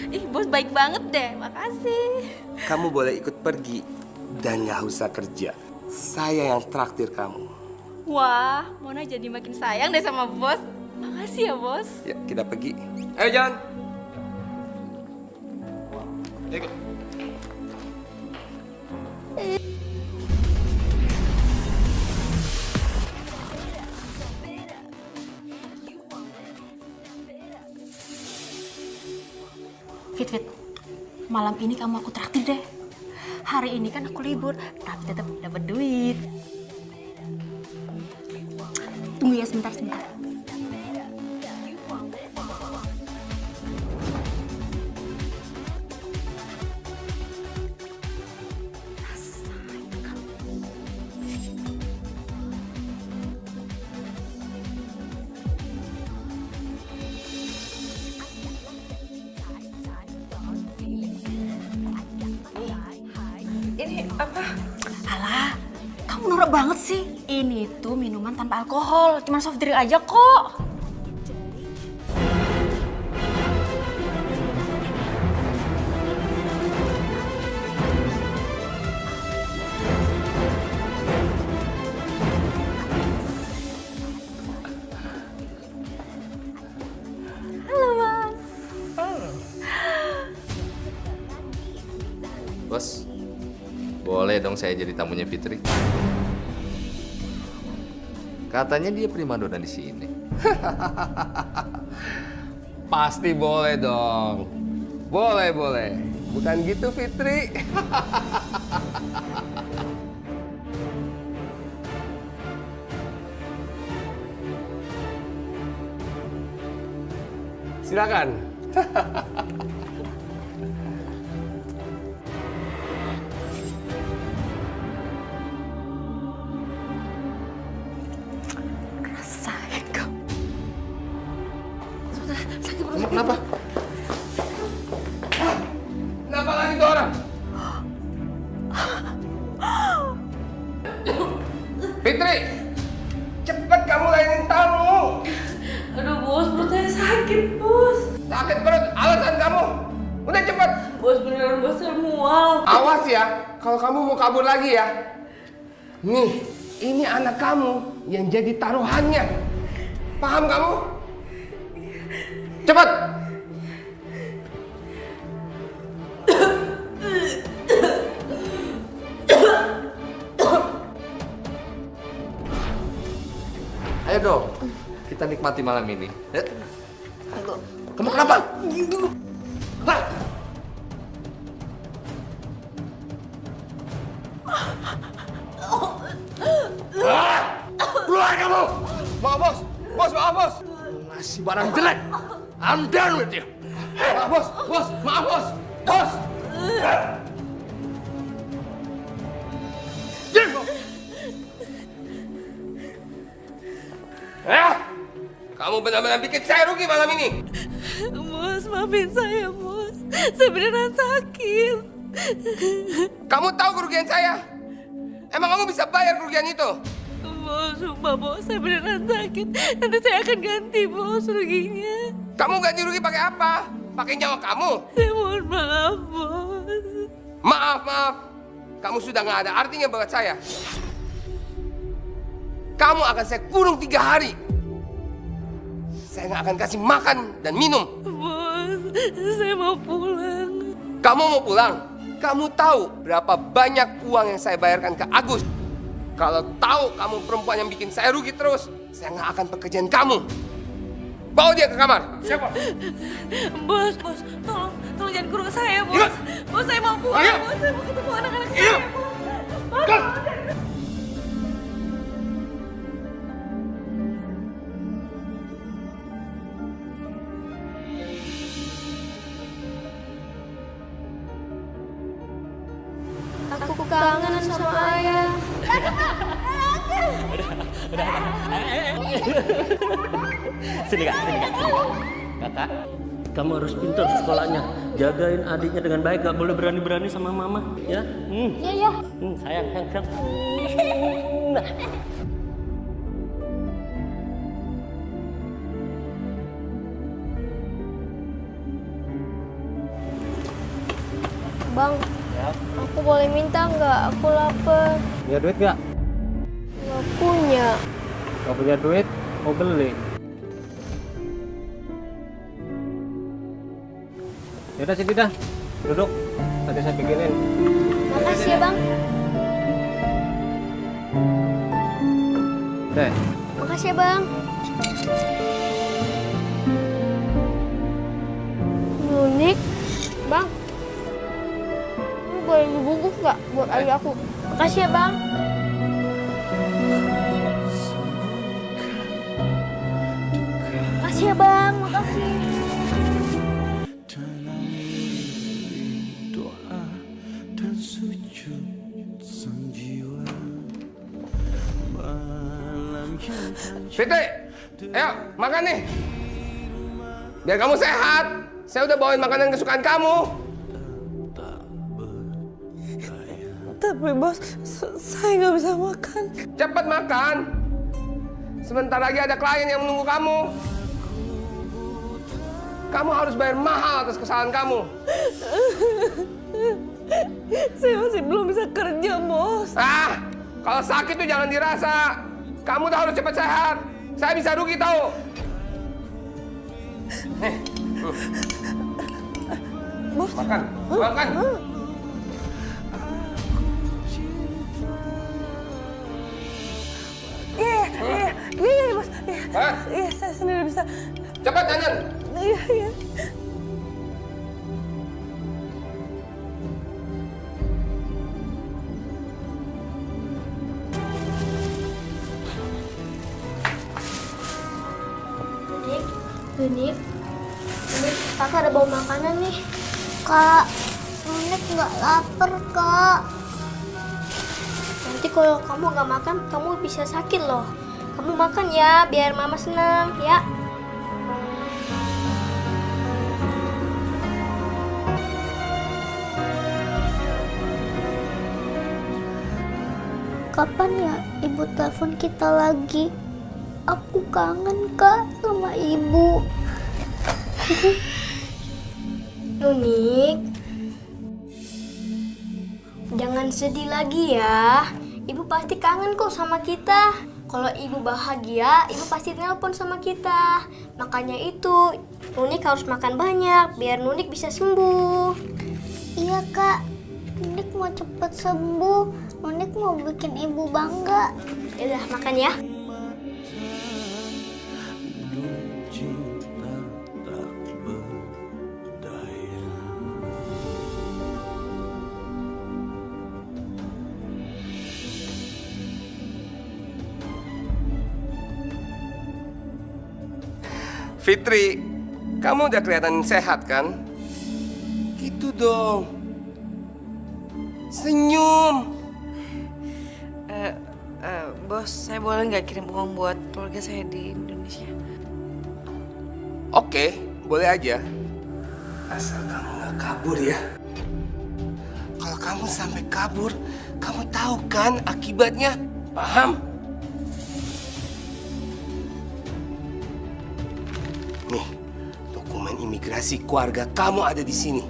Ih, Bos baik banget deh. Makasih. Kamu boleh ikut pergi dan nggak usah kerja. Saya yang traktir kamu. Wah, Mona jadi makin sayang deh sama Bos. Makasih ya, Bos. Ya, kita pergi. Ayo jalan. Ikut. Fit, malam ini kamu aku traktir deh. Hari ini kan aku libur, tapi tetap dapat duit. Tunggu ya sebentar. Ini apa? Alah, kamu norak banget sih. Ini tuh minuman tanpa alkohol, cuma soft drink aja kok. Halo, Mas. Bos, boleh dong saya jadi tamunya Fitri? Katanya dia primadona di sini. Pasti boleh dong. Boleh. Bukan gitu, Fitri. Silakan. Rasain kamu. Sudah, sakit perut. Kamu kenapa? Kenapa lagi tuh orang? Fitri, cepat kamu layanin tamu. Aduh, bos, perut saya sakit, bos. Sakit perut, alasan kamu. Udah cepet. Bos, beneran bos saya mual. Awas ya, kalau kamu mau kabur lagi ya. Nih, ini anak kamu yang jadi taruhannya. Paham kamu? Cepat. Ayo dong, kita nikmati malam ini. Kamu kenapa? Hah? Keluar kamu! Maaf bos! Maaf bos! Ngasih barang jelek! I'm done with you! Maaf bos! Maaf bos! Bos! Diam kau! Kamu benar-benar bikin saya rugi malam ini! Bos, maafin saya, bos. Saya beneran sakit. Kamu tahu kerugian saya? Emang kamu bisa bayar kerugian itu? Bos, sumpah bos, saya beneran sakit. Nanti saya akan ganti, bos, ruginya. Kamu ganti rugi pakai apa? Pakai nyawa kamu? Saya mohon maaf, bos. Maaf. Kamu sudah nggak ada artinya buat saya. Kamu akan saya kurung 3 hari. Saya nggak akan kasih makan dan minum. Bos, saya mau pulang. Kamu mau pulang? Kamu tahu berapa banyak uang yang saya bayarkan ke Agus? Kalau tahu kamu perempuan yang bikin saya rugi terus, saya nggak akan pekerjaan kamu. Bawa dia ke kamar. Siapa? Bos, tolong jangan kurung saya, bos. Bos, saya mau pulang, bos. Saya mau ketemu anak-anak saya, bos. Aku kangen sama ayah. Sini kak. Kakak, kamu harus pintar sekolahnya. Jagain adiknya dengan baik, gak boleh berani-berani sama mama, ya? Iya. Sayang. Bang, aku boleh minta nggak? Aku lapar. Punya duit gak? Nggak punya. Gak punya duit, mau beli. Yaudah sini dah, duduk. Nanti saya bikinin. Makasih ya, Bang. Deh. Makasih ya, Bang. Nunik. Bang. Ini boleh dibungkus nggak buat ayah aku? Makasih ya, Bang. Makasih ya, Bang. Makasih. Fitri, ayo makan nih. Biar kamu sehat. Saya udah bawain makanan kesukaan kamu. Tapi bos, saya nggak bisa makan. Cepat makan. Sebentar lagi ada klien yang menunggu kamu. Kamu harus bayar mahal atas kesalahan kamu. Saya masih belum bisa kerja, bos. Kalau sakit tuh jangan dirasa. Kamu tuh harus cepat sehat. Saya bisa rugi tahu. Bos. Makan. Iya, bos. Iya, saya sendiri bisa. Cepat jalan. Iya. Nunik, kakak ada bawa makanan nih. Kak, Nunik nggak lapar, Kak. Nanti kalau kamu nggak makan, kamu bisa sakit loh. Kamu makan ya, biar mama senang, ya. Kapan ya ibu telepon kita lagi? Aku kangen, Kak, sama ibu. Nunik, jangan sedih lagi ya. Ibu pasti kangen kok sama kita. Kalau ibu bahagia, ibu pasti telepon sama kita. Makanya itu, Nunik harus makan banyak biar Nunik bisa sembuh. Iya, Kak. Nunik mau cepet sembuh. Nunik mau bikin ibu bangga. Yaudah, makan ya. Fitri, kamu udah kelihatan sehat kan? Gitu dong. Senyum. Bos, saya boleh nggak kirim uang buat keluarga saya di Indonesia? Oke, boleh aja. Asal kamu nggak kabur ya. Kalau kamu sampai kabur, kamu tahu kan akibatnya? Paham? Nih, dokumen imigrasi keluarga kamu ada di sini.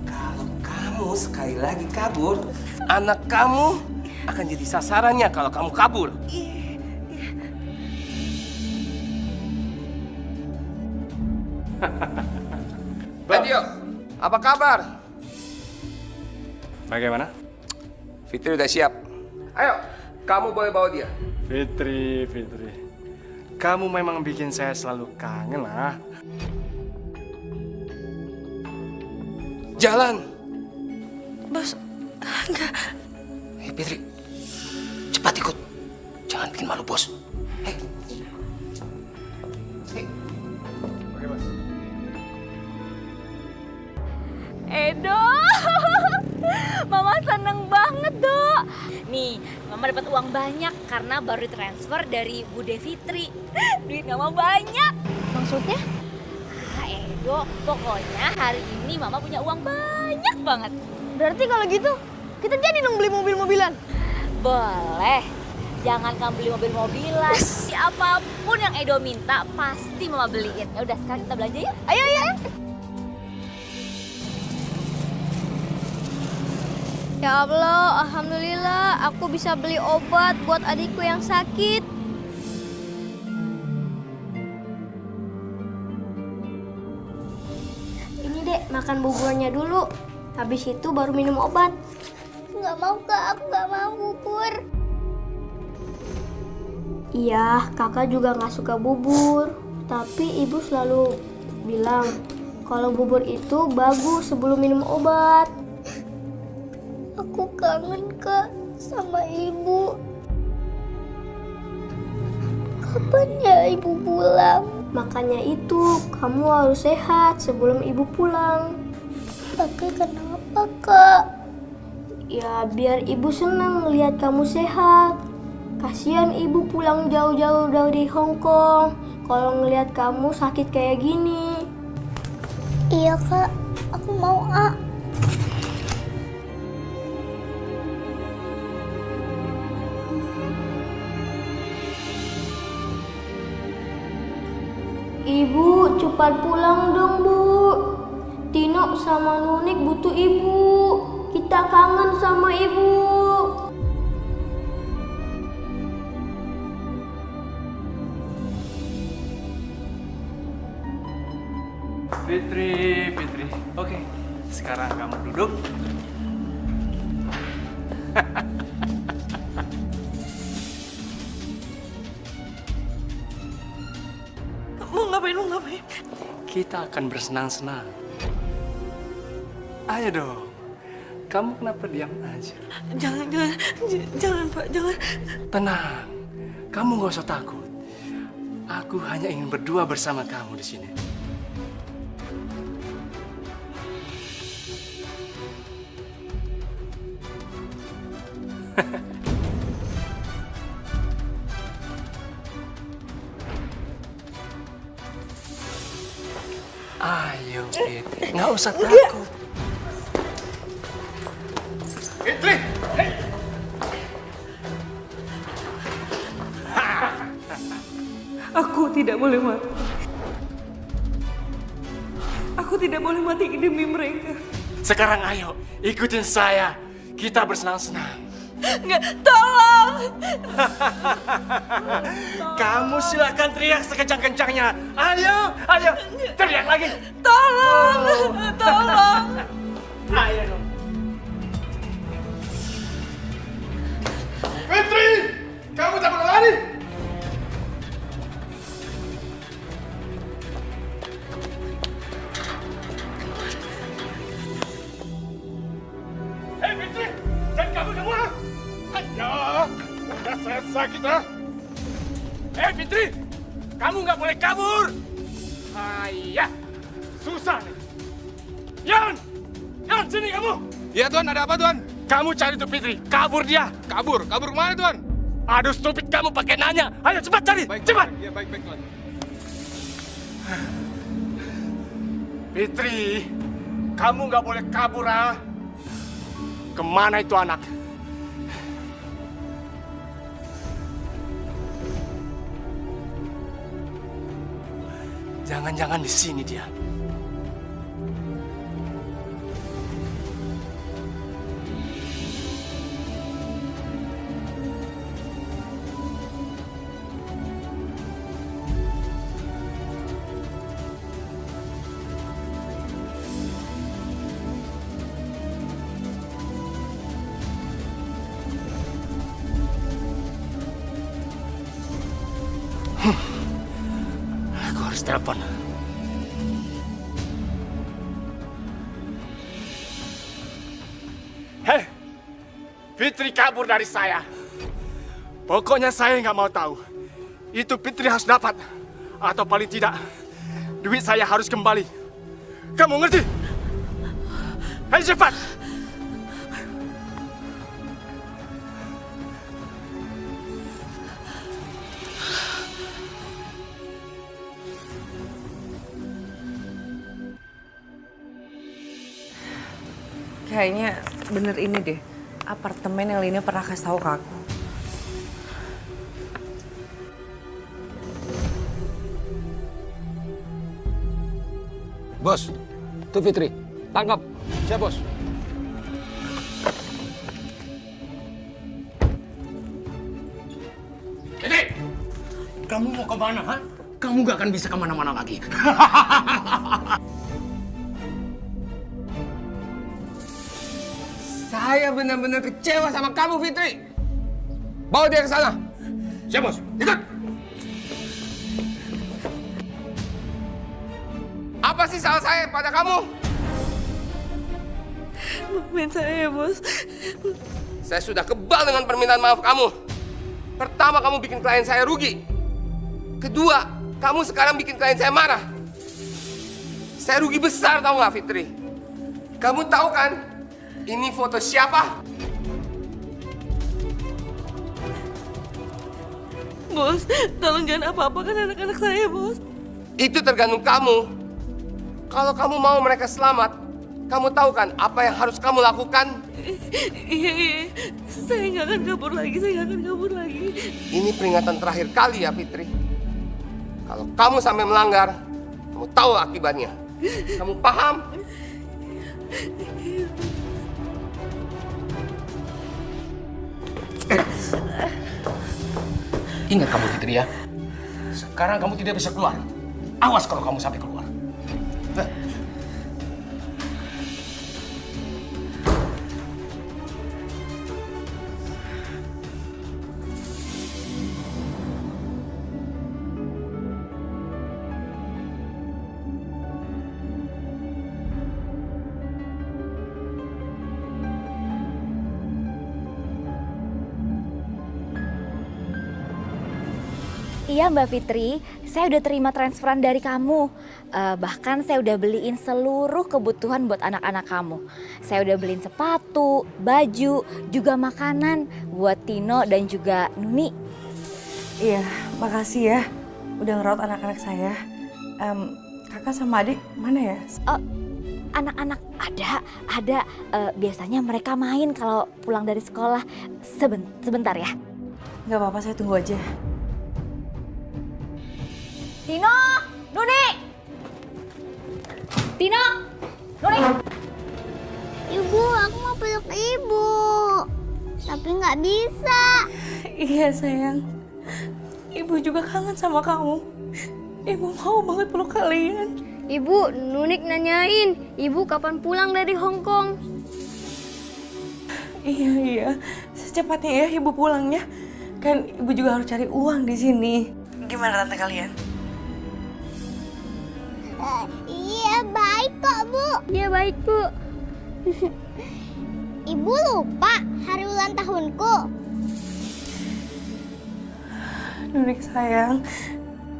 Kalau kamu sekali lagi kabur, anak kamu akan jadi sasarannya kalau kamu kabur. Dio, apa kabar? Bagaimana? Fitri udah siap. Ayo, kamu boleh bawa dia. Fitri. Kamu memang bikin saya selalu kangen lah. Jalan. Bos, enggak. Hei Fitri, cepat ikut. Jangan bikin malu bos. Hei. Oke, Mas. Edo, Mama seneng banget, Dok. Nih, Mama dapat uang banyak karena baru transfer dari Bude Fitri. Duit Mama banyak. Maksudnya? Edo, pokoknya hari ini Mama punya uang banyak banget. Berarti kalau gitu, kita jadi dong beli mobil-mobilan. Boleh. Jangan kamu beli mobil-mobilan. Apapun yang Edo minta, pasti Mama beliin. Ya udah, sekarang kita belanja ya. Ayo. Ya Allah, alhamdulillah aku bisa beli obat buat adikku yang sakit. Ini Dek, makan buburnya dulu. Habis itu baru minum obat. Nggak mau Kak, aku nggak mau bubur. Iya, kakak juga nggak suka bubur. Tapi ibu selalu bilang kalau bubur itu bagus sebelum minum obat. Aku kangen Kak sama ibu. Kapan ya ibu pulang? Makanya itu kamu harus sehat sebelum ibu pulang. Tapi kenapa Kak? Ya biar ibu senang lihat kamu sehat. Kasihan ibu pulang jauh-jauh dari Hong Kong kalau ngelihat kamu sakit kayak gini. Iya Kak, aku mau Ibu, cepat pulang dong, Bu. Tino sama Nunik butuh ibu. Kita kangen sama ibu. Fitri. Oke, sekarang kamu duduk. Mau ngapain? Kita akan bersenang-senang. Ayo dong. Kamu kenapa diam aja? Jangan Pak, jangan. Tenang. Kamu gak usah takut. Aku hanya ingin berdua bersama kamu di sini. Ayo, Fitri. Nggak usah takut. Fitri! Hey! Aku tidak boleh mati. Aku tidak boleh mati demi mereka. Sekarang ayo, ikutin saya. Kita bersenang-senang. Enggak, tolong! Kamu silakan teriak sekencang-kencangnya. Ayo, teriak lagi. Tolong! Ayo dong. Fitri, kamu tak boleh lari. Hei Fitri, jangan kabur kamu. Ya, udah selesai kita. Hei Fitri, kamu nggak boleh kabur. Ayah, susah nih. Yan, sini kamu. Iya Tuan, ada apa Tuan? Kamu cari tuh Fitri, kabur dia. Kabur kemana Tuan? Aduh stupid kamu pakai nanya. Ayo cepat cari, cepat. Iya baik Tuan. Fitri, kamu nggak boleh kabur ah. Kemana itu anak? Jangan-jangan di sini dia. Aku harus telepon. Hei, Fitri kabur dari saya. Pokoknya saya nggak mau tahu. Itu Fitri harus dapat. Atau paling tidak, duit saya harus kembali. Kamu ngerti? Hei, cepat! Kayaknya bener ini deh, apartemen yang Lina pernah kasih tahu ke aku. Bos, itu Fitri. Tangkap. Siap, Bos. Ini, kamu mau kemana, ha? Kamu gak akan bisa kemana-mana lagi. Saya benar-benar kecewa sama kamu, Fitri. Bawa dia ke sana. Siap, Bos. Ikut. Apa sih salah saya pada kamu? Maafin saya, Bos. Saya sudah kebal dengan permintaan maaf kamu. Pertama, kamu bikin klien saya rugi. Kedua, kamu sekarang bikin klien saya marah. Saya rugi besar, tahu nggak, Fitri? Kamu tahu kan, ini foto siapa? Bos, tolong jangan apa-apakan anak-anak saya, Bos. Itu tergantung kamu. Kalau kamu mau mereka selamat, kamu tahu kan apa yang harus kamu lakukan? Iya. Saya nggak akan kabur lagi, Ini peringatan terakhir kali ya, Fitri. Kalau kamu sampai melanggar, kamu tahu akibatnya. Kamu paham? Ingat kamu, Fitri ya. Sekarang kamu tidak bisa keluar. Awas kalau kamu sampai keluar. Iya Mbak Fitri, saya udah terima transferan dari kamu. Bahkan saya udah beliin seluruh kebutuhan buat anak-anak kamu. Saya udah beliin sepatu, baju, juga makanan buat Tino dan juga Nuni. Iya, makasih ya udah ngerawat anak-anak saya. Kakak sama adik mana ya? Anak-anak ada. Biasanya mereka main kalau pulang dari sekolah. Sebentar ya. Nggak apa-apa, saya tunggu aja. Tino, Nuni! Tino, Nuni! Ibu, aku mau peluk ibu. Tapi nggak bisa. Iya sayang, ibu juga kangen sama kamu. Ibu mau banget peluk kalian. Ibu, Nunik nanyain, ibu kapan pulang dari Hong Kong? Iya, secepatnya ya ibu pulangnya. Kan ibu juga harus cari uang di sini. Gimana tante kalian? Iya, baik kok, Bu. Iya, baik, Bu. Ibu lupa hari ulang tahunku. Nunik sayang,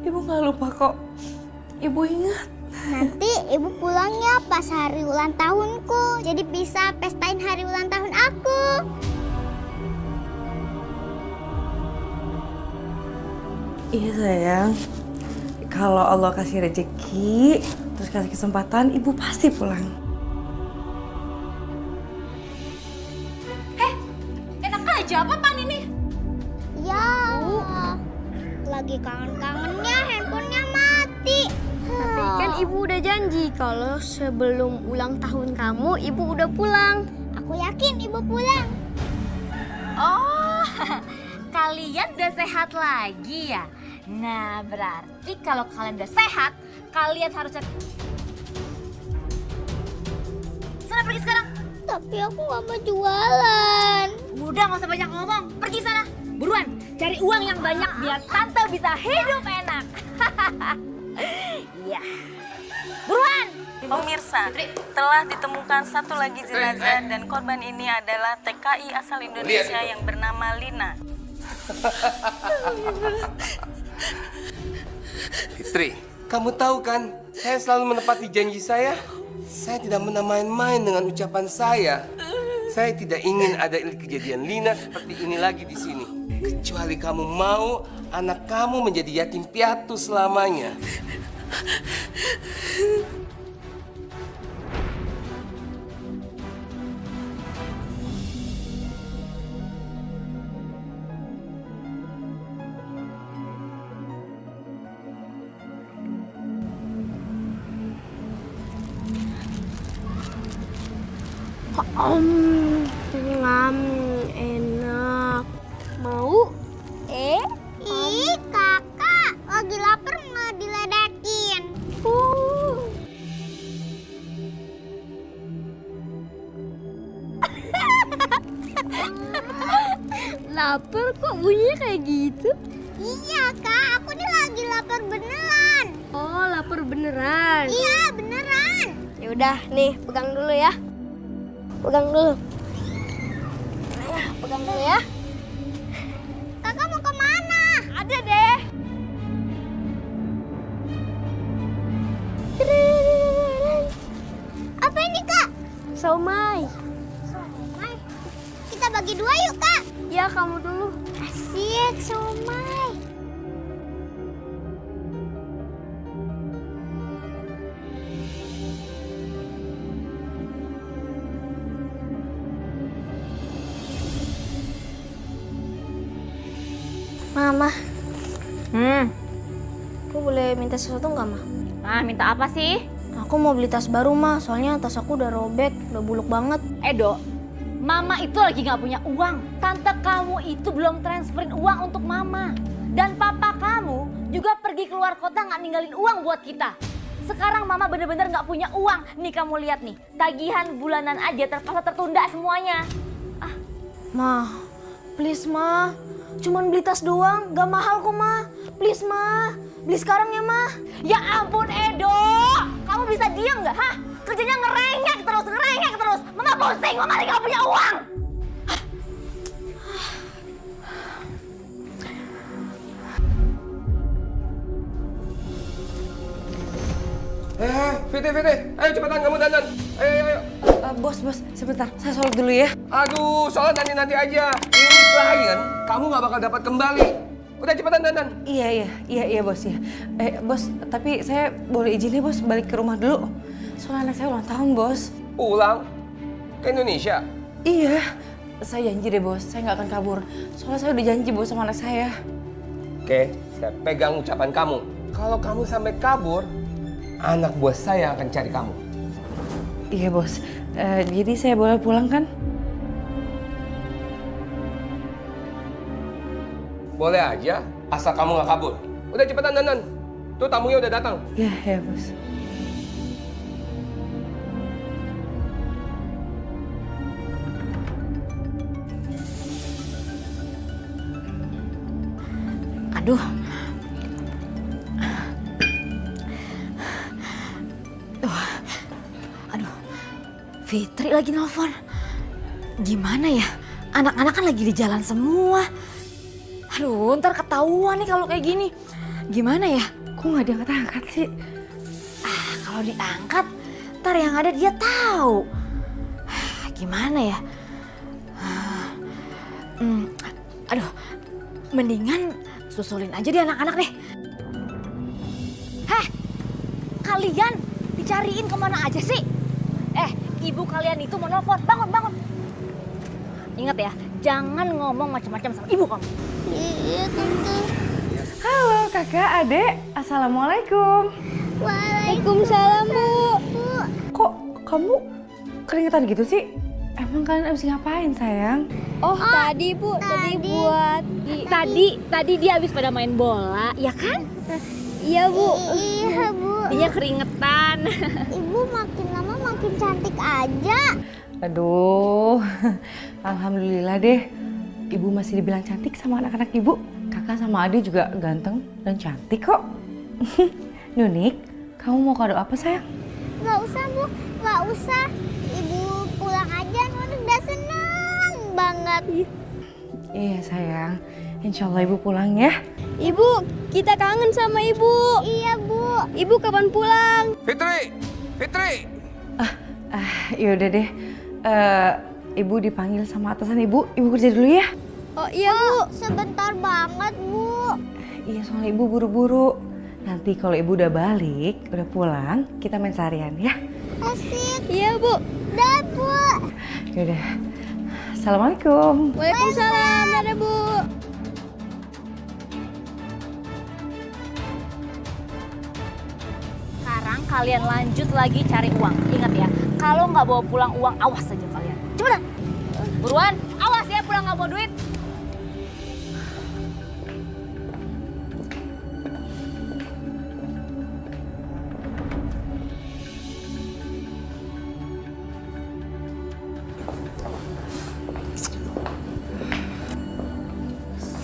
ibu nggak lupa kok. Ibu ingat. Nanti ibu pulangnya pas hari ulang tahunku. Jadi bisa pestain hari ulang tahun aku. Iya sayang, kalau Allah kasih rezeki, terus kasih kesempatan, ibu pasti pulang. Enak aja apa pan ini? Ya, lagi kangen-kangennya handphonenya mati. Tapi kan ibu udah janji kalau sebelum ulang tahun kamu, ibu udah pulang. Aku yakin ibu pulang. Oh, kalian udah sehat lagi ya? Nah, berarti kalau kalian udah sehat, kalian harus cari... Sana pergi sekarang. Tapi aku gak mau jualan. Udah, gak usah banyak ngomong. Pergi sana. buruan cari uang yang banyak biar tante bisa hidup enak. Iya. Buruan. Pemirsa, telah ditemukan satu lagi jenazah dan korban ini adalah TKI asal Indonesia yang bernama Lina. Fitri, kamu tahu kan, saya selalu menepati janji saya. Saya tidak pernah main-main dengan ucapan saya. Saya tidak ingin ada kejadian Lina seperti ini lagi di sini. Kecuali kamu mau anak kamu menjadi yatim piatu selamanya. Enak. Mau? Ih, kakak. Lagi lapar nggak diledekin? Lapar kok bunyinya kayak gitu? Iya, Kak. Aku nih lagi lapar beneran. Oh, lapar beneran? Iya, beneran. Ya udah, nih, pegang dulu ya. Pegang dulu. Pegang dulu ya. Kakak mau kemana? Ada deh. Apa ini, Kak? Somai. Somai. Kita bagi dua yuk, Kak. Ya, kamu dulu. Asik, somai. Mama. Aku boleh minta sesuatu nggak, Ma? Ah, minta apa sih? Aku mau beli tas baru, Ma. Soalnya tas aku udah robek, udah buluk banget. Edo, Mama itu lagi nggak punya uang. Tante kamu itu belum transferin uang untuk Mama. Dan papa kamu juga pergi keluar kota nggak ninggalin uang buat kita. Sekarang Mama bener-bener nggak punya uang. Nih kamu lihat nih, tagihan bulanan aja terpaksa tertunda semuanya. Ma, please, Ma. Cuman beli tas doang, gak mahal kok, Ma. Please, Ma. Beli sekarang ya, Ma. Ya ampun, Edo. Kamu bisa diam nggak, hah? Kerjanya ngerengek terus. Mama pusing, Mama lagi nggak punya uang. Fitri, ayo cepetan kamu dandan. Ayo. Bos, sebentar. Saya sholat dulu ya. Aduh, sholat nanti aja. Ini klien, kamu nggak bakal dapat kembali. Udah cepetan dandan. Iya, Bos ya. Bos, tapi saya boleh izin ya, Bos, balik ke rumah dulu. Soalnya anak saya ulang tahun, Bos. Ulang? Ke Indonesia? Iya. Saya janji deh, Bos. Saya nggak akan kabur. Soalnya saya udah janji, Bos, sama anak saya. Oke, saya pegang ucapan kamu. Kalau kamu sampai kabur, anak buah saya akan cari kamu. Iya, Bos. Jadi saya boleh pulang kan? Boleh aja, asal kamu nggak kabur. Udah cepetan dandan. Tuh tamunya udah datang. Iya, Bos. Aduh. Fitri lagi nelfon. Gimana ya? Anak-anak kan lagi di jalan semua. Aduh, ntar ketahuan nih kalau kayak gini. Gimana ya? Kok nggak diangkat-angkat sih? Kalau diangkat, ntar yang ada dia tahu. Gimana ya? Aduh, mendingan susulin aja dia anak-anak deh. Heh, kalian dicariin kemana aja sih? Ibu kalian itu mau nelfon, bangun. Ingat ya, jangan ngomong macam-macam sama ibu kamu. Iya, Tante. Halo kakak, adek. Assalamualaikum. Waalaikumsalam, Bu. Kok kamu keringetan gitu sih? Emang kalian abis ngapain, sayang? Oh, tadi, Bu. Tadi buat... Tadi dia habis pada main bola, ya kan? Iya, Bu. Iya, Bu. Dia keringetan. Ibu makin lama makin cantik aja. Aduh, alhamdulillah deh. ibu masih dibilang cantik sama anak-anak ibu. Kakak sama Ade juga ganteng dan cantik kok. Nunik, kamu mau kado apa sayang? Nggak usah Bu, nggak usah. Ibu pulang aja, Nunik udah seneng banget. Iya sayang, insya Allah ibu pulang ya. Ibu, kita kangen sama ibu. Iya Bu. Ibu kapan pulang? Fitri! Fitri! Yaudah deh, ibu dipanggil sama atasan ibu kerja dulu ya. Oh iya Bu. Sebentar banget Bu. Iya soalnya ibu buru-buru. Nanti kalau ibu udah balik, udah pulang, kita main seharian ya. Asik. Iya Bu. Dah Bu. Yaudah, assalamualaikum. Waalaikumsalam. Dadah Bu. Sekarang kalian lanjut lagi cari uang. Ingat ya, kalau nggak bawa pulang uang, awas aja kalian. Cepetan. Buruan, awas ya pulang nggak bawa duit.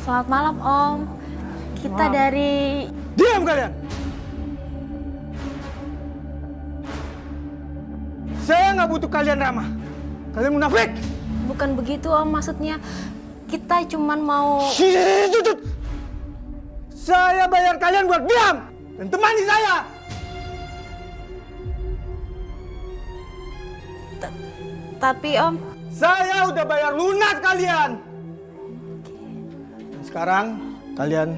Selamat malam Om. Kita dari... Diam kalian! Saya nggak butuh kalian ramah. Kalian munafik! Bukan begitu Om, maksudnya kita cuman mau... Tutut! Saya bayar kalian buat diam dan temani saya. Tapi Om... Saya udah bayar lunas kalian. Sekarang kalian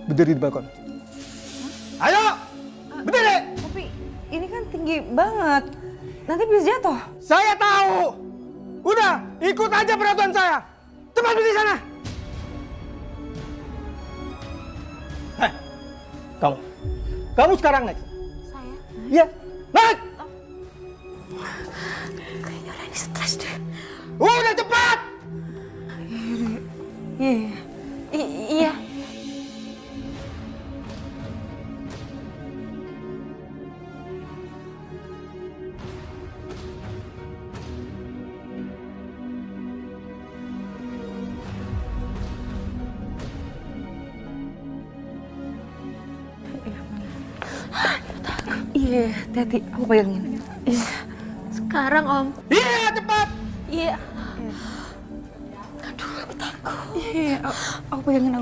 berdiri di balkon. Ayo! Berdiri! Tapi ini kan tinggi banget. Nanti bisa jatuh. Saya tahu. Udah, ikut aja peraturan saya. Cepat berdiri sana. Hei, kamu sekarang naik. Saya? Iya, naik. Kayaknya Reni stres deh. Udah cepat. Iya. Iya. Iya, hati-hati. Aku pegangin. Iya. Sekarang Om. Iya, cepat. Iya. Aduh, aku takut. Iya, aku pegangin.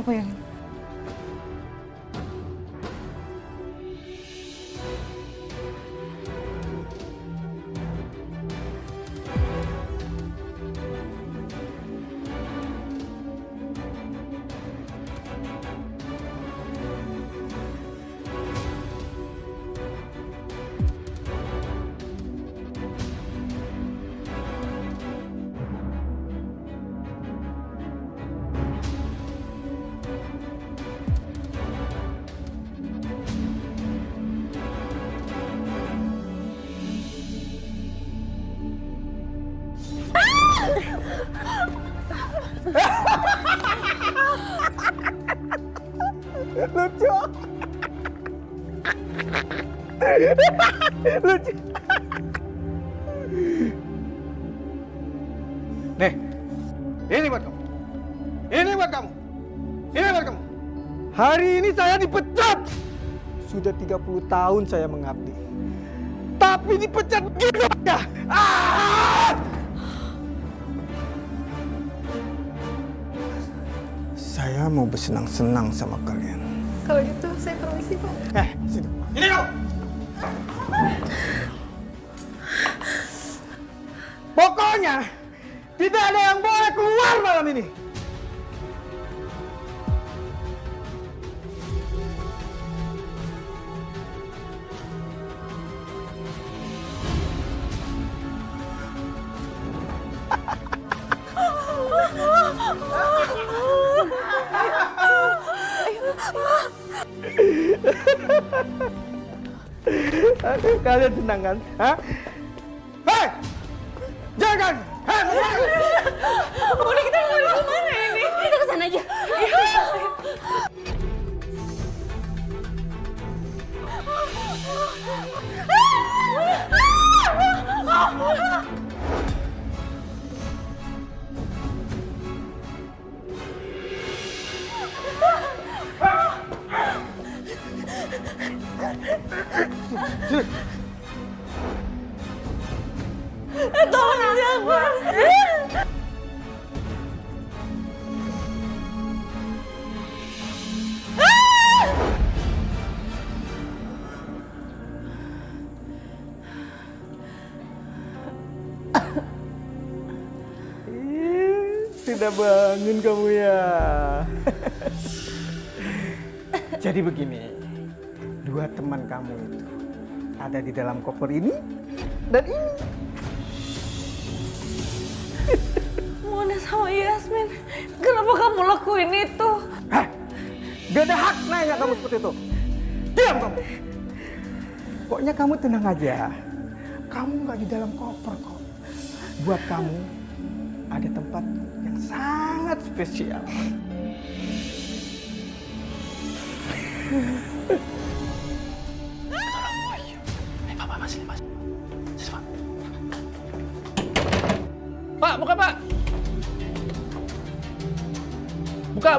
Lucu. Lucu. Nih, ini buat kamu. Ini buat kamu. Ini buat kamu. Hari ini saya dipecat. Sudah 30 tahun saya mengabdi. Tapi dipecat begitu aja. Saya mau bersenang-senang sama kalian. Kalau gitu, saya permisi, Pak. Situ. Ini kau. Pokoknya tidak ada yang boleh keluar malam ini. Kalian senang kan? Hah? Hei! Jangan! Hei! Udah kita mau kemana ini? Kita kesana aja. Sini. Tolong isi aku. Tidak bangun kamu ya. Jadi begini, dua teman kamu itu ada di dalam koper ini dan ini. Mona sama Yasmin, kenapa kamu lakuin itu? Hah? Gak ada hak nanya kamu seperti itu. Diam kamu. Pokoknya kamu tenang aja. Kamu nggak di dalam koper kok. Buat kamu ada tempat yang sangat spesial. Pak, buka Pak. Buka.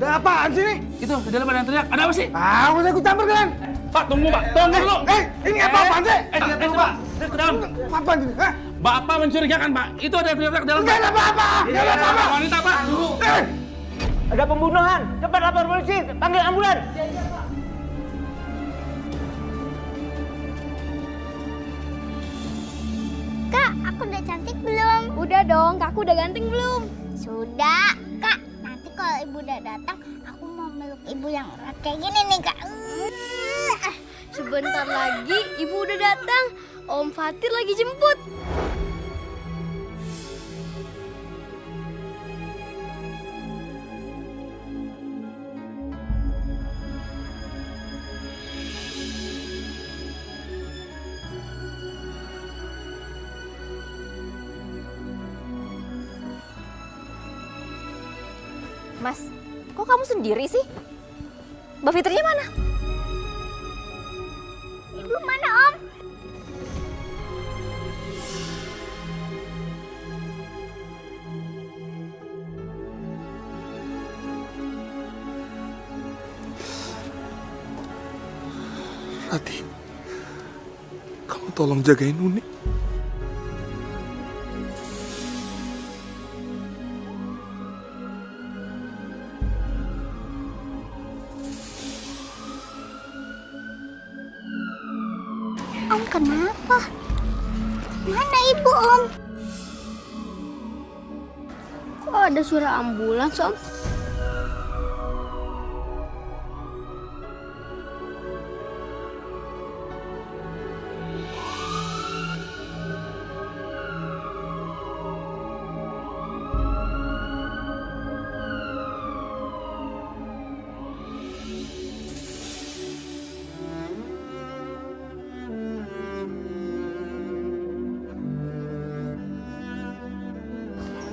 Ada apaan sih nih? Itu, di dalam ada yang teriak. Ada apa sih? Ah, usah ikut campur kalian. Pak, tunggu Pak. Tunggu dulu. Ini apa-apaan sih? Lihat dulu Pak. Lihat ke dalam. Apaan ini? Hah? Bapak mencurigakan Pak. Itu ada yang teriak dalam. Nggak ada apa-apa. Nggak ada apa-apa. Wanita Pak. Tunggu. Ada pembunuhan. Cepat lapor polisi. Panggil ambulan. Kak, aku udah cantik belum? Udah dong, Kak, aku udah ganteng belum? Sudah, Kak. Nanti kalau ibu udah datang, aku mau meluk ibu yang kayak gini nih, Kak. Sebentar lagi ibu udah datang. Om Fatir lagi jemput. Mas, kok kamu sendiri sih? Mbak Fitrinya mana? Ibu mana, Om? Rati, kamu tolong jagain Nuni. Om, kenapa? Mana ibu, Om? Kok ada suara ambulans, Om?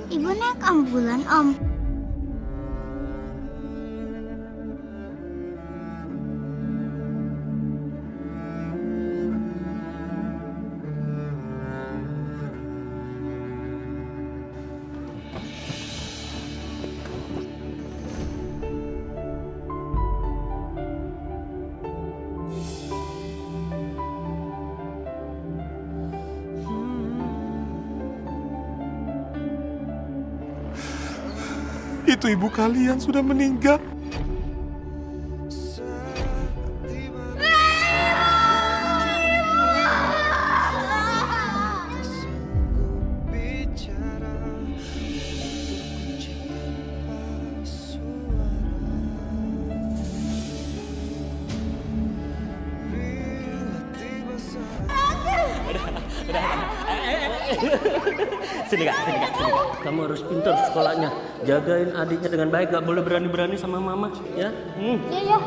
Ibu naik ambulan, Om. Itu ibu kalian sudah meninggal. Sini kak. Kamu harus pintar sekolahnya. Jagain adiknya dengan baik, gak boleh berani-berani sama mama, ya? Iya.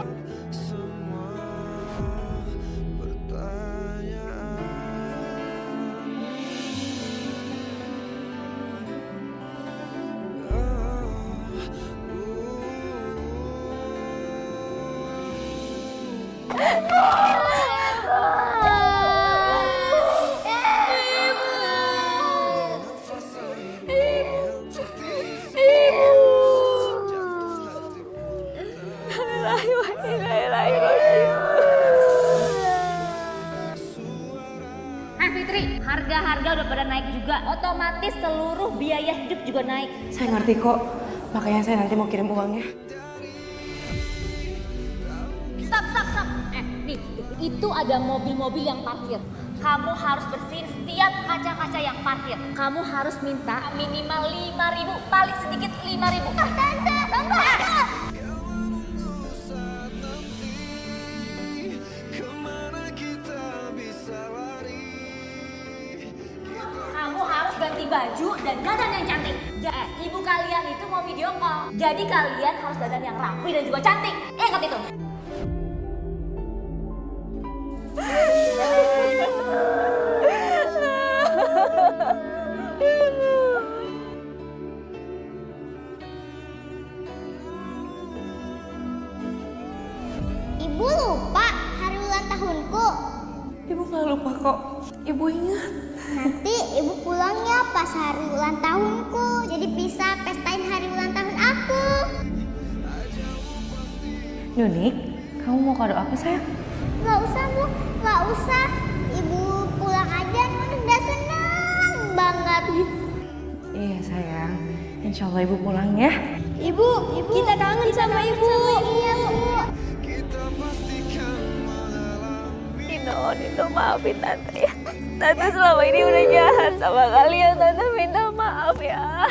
juga, otomatis seluruh biaya hidup juga naik. Saya ngerti kok, makanya saya nanti mau kirim uangnya. Stop. Nih, itu ada mobil-mobil yang parkir. Kamu harus bersihin setiap kaca-kaca yang parkir. Kamu harus minta minimal 5.000, paling sedikit 5.000. Tante. Kamu harus ganti baju dan dandan yang cantik. Ibu kalian itu mau video call. Jadi kalian harus dandan yang rapi dan juga cantik. Ingat itu. Ibu lupa hari ulang tahunku. Ibu gak lupa kok, ibu ingat. Nanti ibu pulang ya pas hari ulang tahunku. Jadi bisa pestain hari ulang tahun aku. Nunik, kamu mau kado apa sayang? Gak usah Bu, gak usah. Ibu pulang aja, Nunik udah seneng banget. Iya sayang, insya Allah ibu pulang ya. Ibu, kita kangen sama ibu. Iya Bu. Nino maafin Tante ya. Tante selama ini udah jahat sama kalian. Tante minta maaf ya.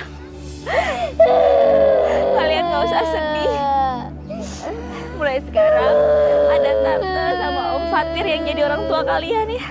Kalian gak usah sedih. Mulai sekarang ada Tante sama Om Fatir yang jadi orang tua kalian ya.